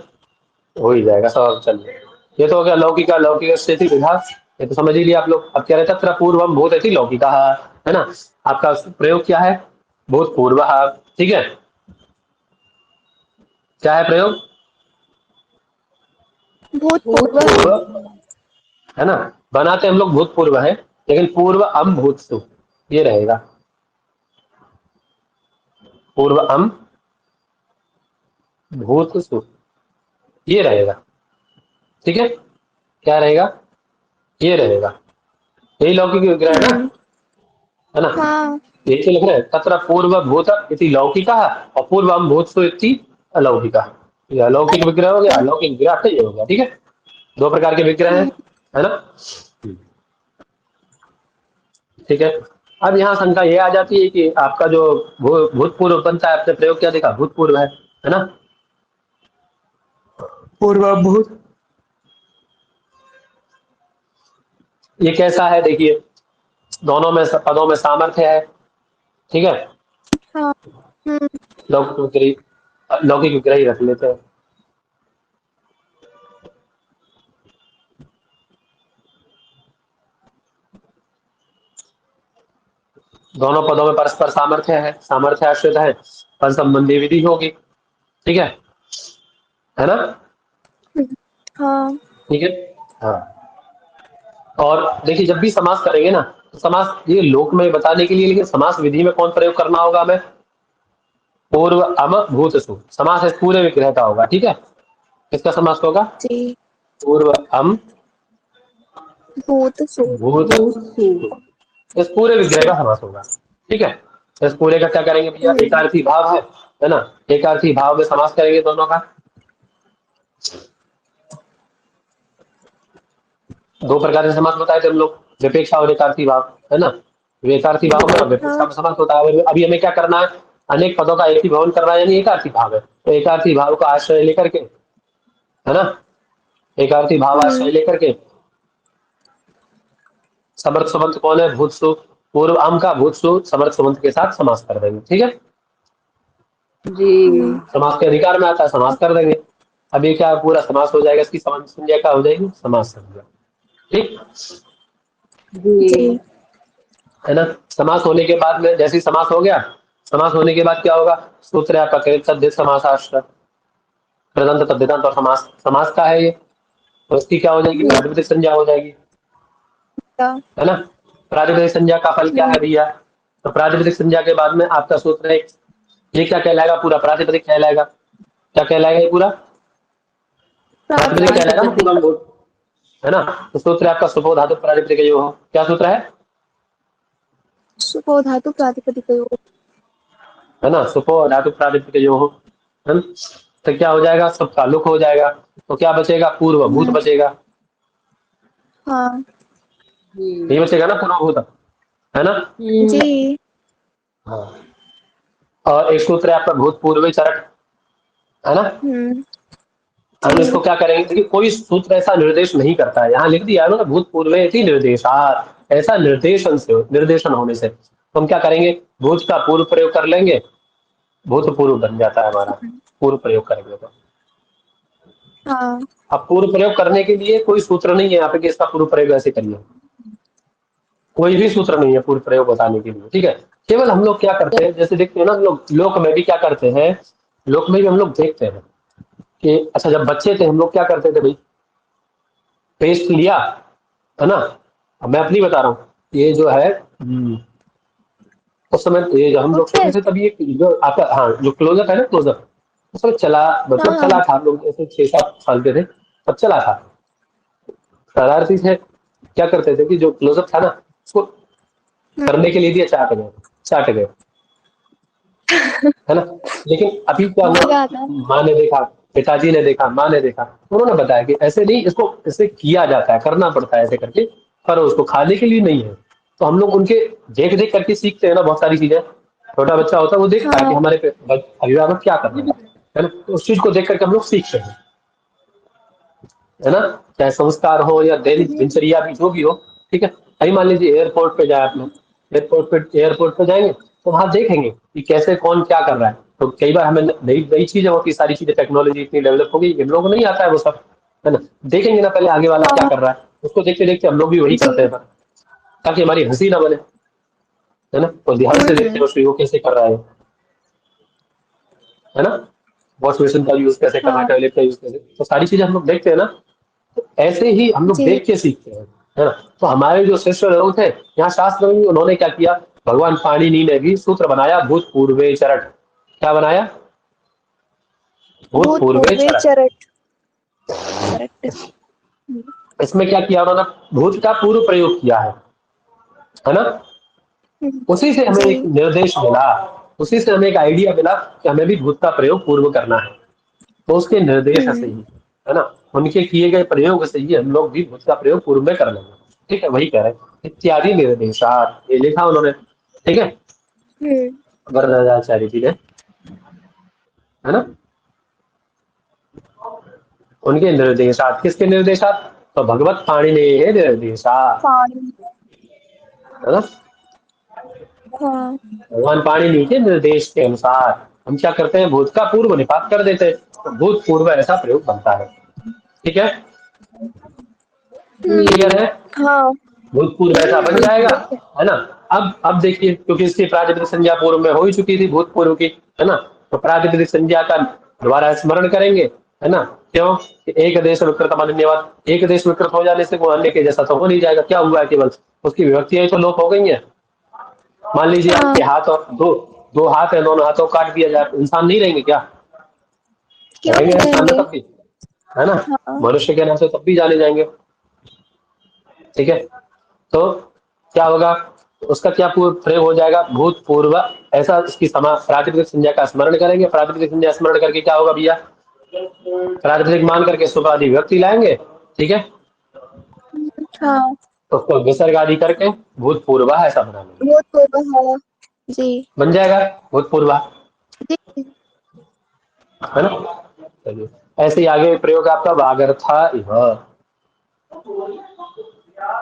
हो ही जाएगा सब। चलिए, ये तो हो गया लौकिका लौकिक स्थिति विधा, ये तो समझ ही लिया आप लोग। अब कह रहे तत्र पूर्वम भूतैति लौकिका, है ना। आपका प्रयोग क्या है? भूतपूर्व। ठीक है, क्या है प्रयोग? भूतपूर्व। पूर्व, है ना। बनाते हम लोग भूतपूर्व है, लेकिन पूर्व अम भूतसु ये रहेगा। पूर्व अम भूतसु ये रहेगा। ठीक है, क्या रहेगा? ये रहेगा। यही लौकिक विग्रह है ना, है ना। हाँ। ये तो लिख रहे हैं तत्र पूर्व भूत इति लौकिका और पूर्व अम भूतसु इति अलौकिका। ये अलौकिक विग्रह हो गया, अलौकिक विग्रह तो ये हो गया। ठीक है, दो प्रकार के विग्रह हैं, है ना। ठीक है, अब यहाँ शंका ये आ जाती है कि आपका जो भूतपूर्व बनता है, आपने प्रयोग क्या देखा? भूतपूर्व है ना। पूर्व भूत, ये कैसा है देखिए, दोनों में पदों में सामर्थ्य है। ठीक है, हाँ। लौकिक विग्रह, लौकिक विग्रह ही रख लेते हैं। दोनों पदों में परस्पर सामर्थ्य है, सामर्थ्य आश्रित है, पद संबंधी विधि होगी। ठीक है ना। हाँ। ठीक है, हाँ। और देखिए, जब भी समास करेंगे ना, तो समास ये लोक में बताने के लिए, लेकिन समास विधि में कौन प्रयोग करना होगा हमें? पूर्व अम भूतसु समास है, पूरे विग्रह का होगा। ठीक है, किसका समास होगा? जी। पूर्व अम भूतसु। भूतसु, इस पूरे विग्रह का समास होगा। ठीक है, इस पूरे का क्या करेंगे भैया? एकार्थी भाव है ना। एकार्थी भाव में समास करेंगे दोनों का। दो प्रकार से समास बताए थे हम लोग, विपेक्षा और एकार्थी भाव, है ना। एकार्थी भाव में और विपेक्षा में समास होता है। अभी हमें क्या करना है? अनेक पदों का एक ही भवन करना है, यानी एकार्थी भाव है, तो एकार्थी भाव का आश्रय लेकर के, है ना, एकार्थी भाव आश्रय लेकर के समर्थ सुबंत कौन है? भूतसु। पूर्व अम का भूतसु समर्थ सुबंत के साथ समास कर देंगे। ठीक है, जी। समास के अधिकार में आता है, समास कर देंगे। अब ये क्या पूरा समास हो जाएगा, इसकी समास संज्ञा क्या हो जाएगी? समास संज्ञा। ठीक, जी। है ना। समास होने के बाद में, जैसे ही समास हो गया, समास होने के बाद क्या होगा? सूत्र है आपका कृत सद्य समासाश्रय, कृदंत तद्धितांत और समास, समास का है ये, तो इसकी क्या हो जाएगी? प्रातिपदिक संज्ञा हो जाएगी, है ना। प्रातिपदिक संज्ञा का फल क्या है भैया? तो प्रातिपदिक संज्ञा के बाद में आपका सूत्र है, ये क्या कहलाएगा? पूरा प्रातिपदिक कहलाएगा। क्या कहलाएगा ये पूरा? प्रातिपदिक कहलाएगा ना पूरा, है ना। तो सूत्र है आपका सुपो धातु प्रातिपदिक जो हो, क्या सूत्र है? सुपो धातु प्रातिपदिकयोः, है ना, सुपो धातु प्रातिपदिक जो हो, है ना। तो क्या हो जाएगा? सबका लुक हो जाएगा, तो क्या बचेगा? पूर्व भूत बचेगा। हाँ। ये बचेगा ना पूर्व भूत, है ना। जी। हाँ, और एक सूत्र है आपका भूतपूर्व चरक, है ना। हम इसको क्या करेंगे? देखिए, कोई सूत्र ऐसा निर्देश नहीं करता है, यहाँ लिख दिया है ना भूतपूर्व निर्देशात, ऐसा निर्देशन से, निर्देशन होने से, तो हम क्या करेंगे? भूत का पूर्व प्रयोग कर लेंगे, भूतपूर्व बन जाता है हमारा, पूर्व प्रयोग करेंगे तो। हाँ। अब पूर्व प्रयोग करने के लिए कोई सूत्र नहीं है यहाँ पे कि इसका पूर्व प्रयोग ऐसे करिए, कोई भी सूत्र नहीं है पूर्व प्रयोग बताने के लिए। ठीक है, केवल हम लोग क्या करते हैं, जैसे देखते हैं ना हम लोग, लोक में भी क्या करते हैं, लोक में भी हम लोग देखते हैं कि अच्छा, जब बच्चे थे हम लोग क्या करते थे भाई? पेस्ट लिया, है ना। अब मैं अपनी बता रहा हूँ, ये जो है उस समय ये जब हम लोग छोटे थे, तभी ये जो आपका, हाँ, जो क्लोजअप है ना, क्लोजअप उस समय चला, मतलब चला था, हम लोग जैसे 6-7 साल के थे तब चला था। शरारती से क्या करते थे कि जो क्लोजअप था ना, उसको करने के लिए दिया, चाट गए, चाट गए, है ना। लेकिन अभी क्या हुआ? मजा आता है। माँ ने देखा, पिताजी ने देखा, माँ ने देखा, उन्होंने बताया कि ऐसे नहीं, इसको ऐसे किया जाता है, करना पड़ता है ऐसे करके, पर उसको खाने के लिए नहीं है। तो हम लोग उनके देख देख करके सीखते हैं ना बहुत सारी चीजें। छोटा बच्चा होता है, वो देखता है कि हमारे अभिभावक क्या कर रहे हैं, है ना, तो उस चीज को देख करके हम लोग सीखते हैं, है ना। चाहे संस्कार हो या दैनिक दिनचर्या भी, जो भी हो। ठीक है, अभी मान लीजिए एयरपोर्ट पे जाए आप लोग, एयरपोर्ट पे जाएंगे तो वहां देखेंगे कि कैसे कौन क्या कर रहा है, तो कई बार हमें नई नई चीजें होती, सारी चीजें, टेक्नोलॉजी इतनी डेवलप हो गई, हम लोगों को नहीं आता है वो सब, है ना। देखेंगे ना पहले आगे वाला क्या हाँ कर रहा है, उसको देखते देखते हम लोग भी वही करते जी। हैं, ताकि हमारी हंसी ना बने, है ना। तो ध्यान से देखते हैं उसको, वो कैसे कर रहा है ना। वॉश बेसिन का यूज कैसे करना है, हाँ टॉयलेट का यूज कैसे, तो सारी चीजें हम लोग देखते हैं ना। तो ऐसे ही हम लोग जी। देख के सीखते हैं, है ना। तो हमारे जो श्रेष्ठ लोग थे यहाँ शास्त्र में, उन्होंने क्या किया, भगवान पाणिनि ने भी सूत्र बनाया, भूतपूर्वे चरट। क्या बनाया? भूतपूर्वे भूतपूर्वे चरट। चरट। करेक्ट। इसमें क्या किया उन्होंने? भूत का पूर्व प्रयोग किया है ना। उसी से हमें एक जी। निर्देश मिला, उसी से हमें एक आइडिया मिला कि हमें भी भूत का प्रयोग पूर्व करना है। तो उसके निर्देश से ही, है ना, उनके किए गए प्रयोग से ही हम लोग भी भूत का प्रयोग पूर्व में कर लेंगे। ठीक है, वही कह रहे हैं, इत्यादि निर्देशात, ये लिखा उन्होंने। ठीक है, वरदाचार्य जी ने, है ना। उनके निर्देशात, किसके निर्देशात? तो भगवत पाणिनेय निर्देशात, पानी। है ना। हाँ भगवान पाणिनि के निर्देश के अनुसार हम क्या करते हैं, भूत का पूर्व निपात कर देते हैं, तो भूत पूर्व ऐसा प्रयोग बनता है। ठीक है, क्लियर है। हाँ। भूतपूर्व ऐसा बन जाएगा, ठीक है। है ना। अब देखिए, क्योंकि इसकी प्रातिपदिक संज्ञा पूर्व में हो ही चुकी थी भूतपूर्व की, है ना। तो प्रातिपदिक संज्ञा का दोबारा स्मरण करेंगे, है ना। क्यों? कि एक देश विकृत अनन्यवत, एक देश विकृत हो जाने से वो अन्य के जैसा तो हो नहीं जाएगा। क्या हुआ है, केवल उसकी विभक्तियां तो लोप हो गई है। मान लीजिए हाँ आपके हाथ, और दो दो हाथ है, दोनों हाथों को काट दिया जाए, तो इंसान नहीं रहेंगे क्या? क्यों रहेंगे नहीं इंसान ना रहेंगे। तब भी, है ना। हाँ मनुष्य के नाम से तब भी जाने जाएंगे। ठीक है, तो क्या होगा, उसका क्या पूर्व प्रयोग हो जाएगा, भूतपूर्व। ऐसा इसकी प्रातिपदिक संज्ञा का स्मरण करेंगे, प्रातिपदिक संज्ञा स्मरण करके क्या होगा भैया, प्रातिपदिक मान करके सुख आदि व्यक्ति लाएंगे। ठीक है, हाँ। तो उसको विसर्ग आदि करके भूतपूर्व ऐसा बना लेंगे, भूतपूर्व है। जी। बन जाएगा भूतपूर्व, जी। है ना। चलिए, ऐसे ही आगे प्रयोग आपका वागर्था इव।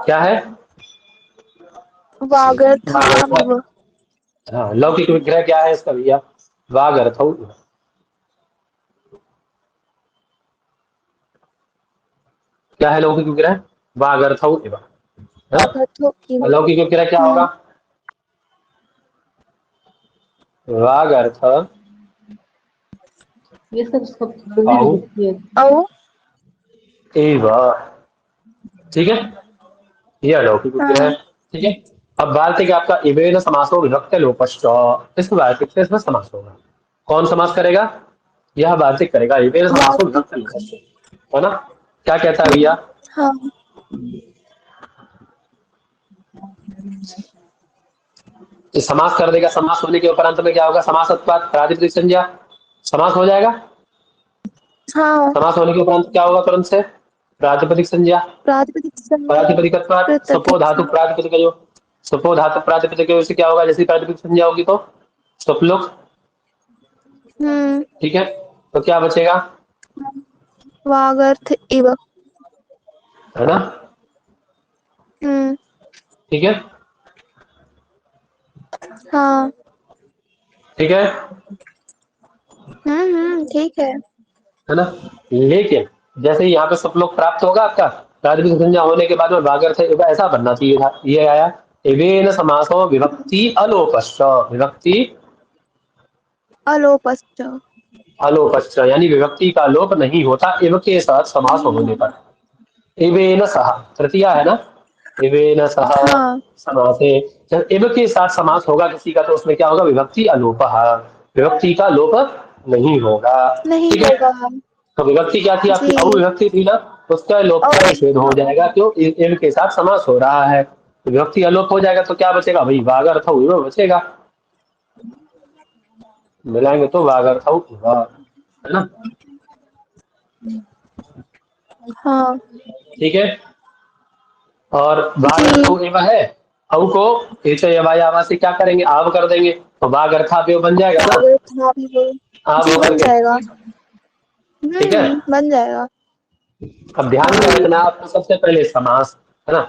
क्या है? वागर्थ, वागर्थाविव। हाँ, लौकिक विग्रह क्या है इसका भैया, वागर्थ। क्या है लौकिक विग्रह? वागर्थ इव, है ना। वागर्थो इव। अलौकिक विग्रह क्या होगा? वागर्थ ये सब शब्दावली औ होती है। औ। एव। ठीक है, ये अलौकिक विग्रह है। हाँ ठीक है, अब वार्तिक आपका इवेन समासो विभक्त लोपश्च, इस वार्तिक से इसमें समास होगा। कौन समास करेगा? यह वार्तिक करेगा, इवेन समासो विभक्त वार्तिक। लोपश्च, है ना। क्या कहता है भैया? हाँ ये समास कर देगा, समास होने के उपरांत में क्या होगा, समासत्वात् प्रातिपदिक संज्ञा, समास हो जाएगा। हाँ। समास होने के उपरांत क्या होगा तुरंत से? प्रातिपदिक संज्ञा, प्रातिपदिक संज्ञा प्रातिपदिकत्वात् सपो पृथक धातु से। प्रातिपदिकयो, सपो धातु प्रातिपदिकयो से क्या होगा, जैसी प्रातिपदिक संज्ञा होगी तो सपलोक। हम्म। ठीक है, तो क्या बचेगा, वागर्थ इव। है ना। हम्म। ठीक है, हाँ। ठीक है, ठीक है ना। लेकिन जैसे ही यहाँ पे सपलोक प्राप्त होगा आपका, प्रातिपदिक संज्ञा होने के बाद में वागर्थ इव ऐसा बनना चाहिए था, ये आया एवेन समासो विभक्ति अलोपश्च, विभक्ति अलोपश्च। अलोपश्च, यानी विभक्ति का लोप नहीं होता इव के साथ समास होने पर। इवेन सह तृतीया है ना, इवेन सह हाँ समासे, जब इव के साथ समास होगा किसी का, तो उसमें क्या होगा, विभक्ति अलोप, विभक्ति का लोप नहीं होगा। नहीं ठीक है, होगा। तो विभक्ति क्या थी आपकी, जी। अविभक्ति थी ना, उसका लोप का और निषेध हो जाएगा, क्यों, इव के साथ समास हो रहा है, तो विभक्ति अलोप हो जाएगा, तो क्या बचेगा भाई, वागर्थ इव बचेगा। मिलाएंगे तो वागर्थ इव, है ना। हाँ ठीक है, और वागर्थ जी। इव है, औ को एच यवायावा से क्या करेंगे, आव कर देंगे, तो वागर्थाव्य बन जाएगा ना, वागर्थाविव। आव जी होकर बन के। जाएगा। ठीक है, बन जाएगा। अब ध्यान में हाँ रखना आपको, सबसे पहले समास, है ना।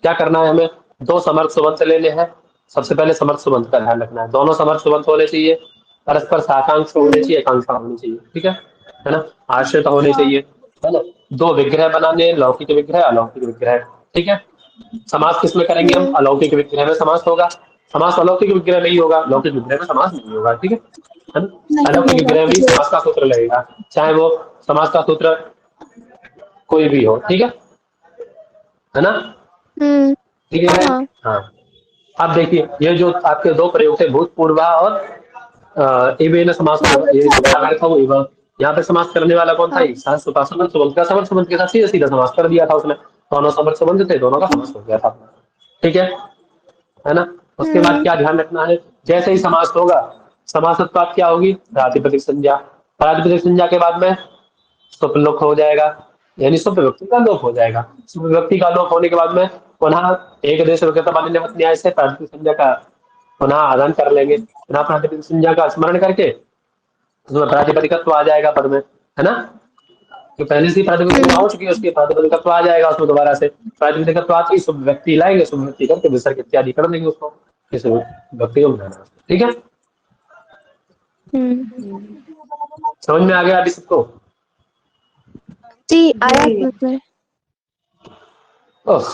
क्या करना है हमें, दो समर्थ सुबंत लेने हैं। सबसे पहले समर्थ सुबंत का ध्यान रखना है, दोनों समर्थ सुबंत होने चाहिए। परस्पर साकांक्ष होने चाहिए, आकांक्षा होनी चाहिए, ठीक है ना, आश्रित होने चाहिए, है ना। दो विग्रह बनाने, लौकिक विग्रह, अलौकिक विग्रह, ठीक है। समास किसमें करेंगे हम? अलौकिक विग्रह में समास होगा। समास अलौकिक विग्रह में ही होगा, लौकिक विग्रह में समास नहीं होगा, ठीक है ना। नहीं अलौकिक होगा। विग्रह में ही समास का सूत्र लगेगा, चाहे वो समास का सूत्र कोई भी हो, ठीक है ना, हम्म। ठीक है। हाँ। हाँ, अब देखिए ये जो आपके दो प्रयोग थे, भूतपूर्वा और एवेन समास, ये जो व्यावहारिक था वो एवं, यहाँ पे समास करने वाला कौन था? हाँ। समर्थ संबंध का, समर्थ संबंध के साथ सीधा सीधा समास कर दिया था उसने, दोनों समर्थ संबंध थे, दोनों का समास हो गया था, ठीक है ना। उसके बाद हम्म। क्या ध्यान रखना है, जैसे ही समास होगा, समासत्व क्या होगी? प्रातिपदिक संज्ञा। प्रातिपदिक संज्ञा के बाद में सुप लोप हो जाएगा, यानी सुप विभक्ति का लोप हो जाएगा। सुप विभक्ति का लोप होने के बाद में पुनः एक देश वाले न्याय से प्रातिपदिक संज्ञा का पुनः आदान कर लेंगे, पुनः प्रातिपदिक संज्ञा का स्मरण करके उसमें प्रातिपदिकत्व आ जाएगा पद में, है ना। तो पहले से ही प्रातिपदिक संज्ञा हो चुकी है, उसके प्रातिपदिकत्व आ जाएगा उसमें दोबारा से। प्रातिपदिकत्व आती सुप व्यक्ति लाएंगे, सुप व्यक्ति करके विसर्ग इत्यादि कर देंगे उसको, इस व्यक्ति को बनाना, ठीक है। हम्म। समझ में आ गया अभी सबको? जी आया समझ में। ओह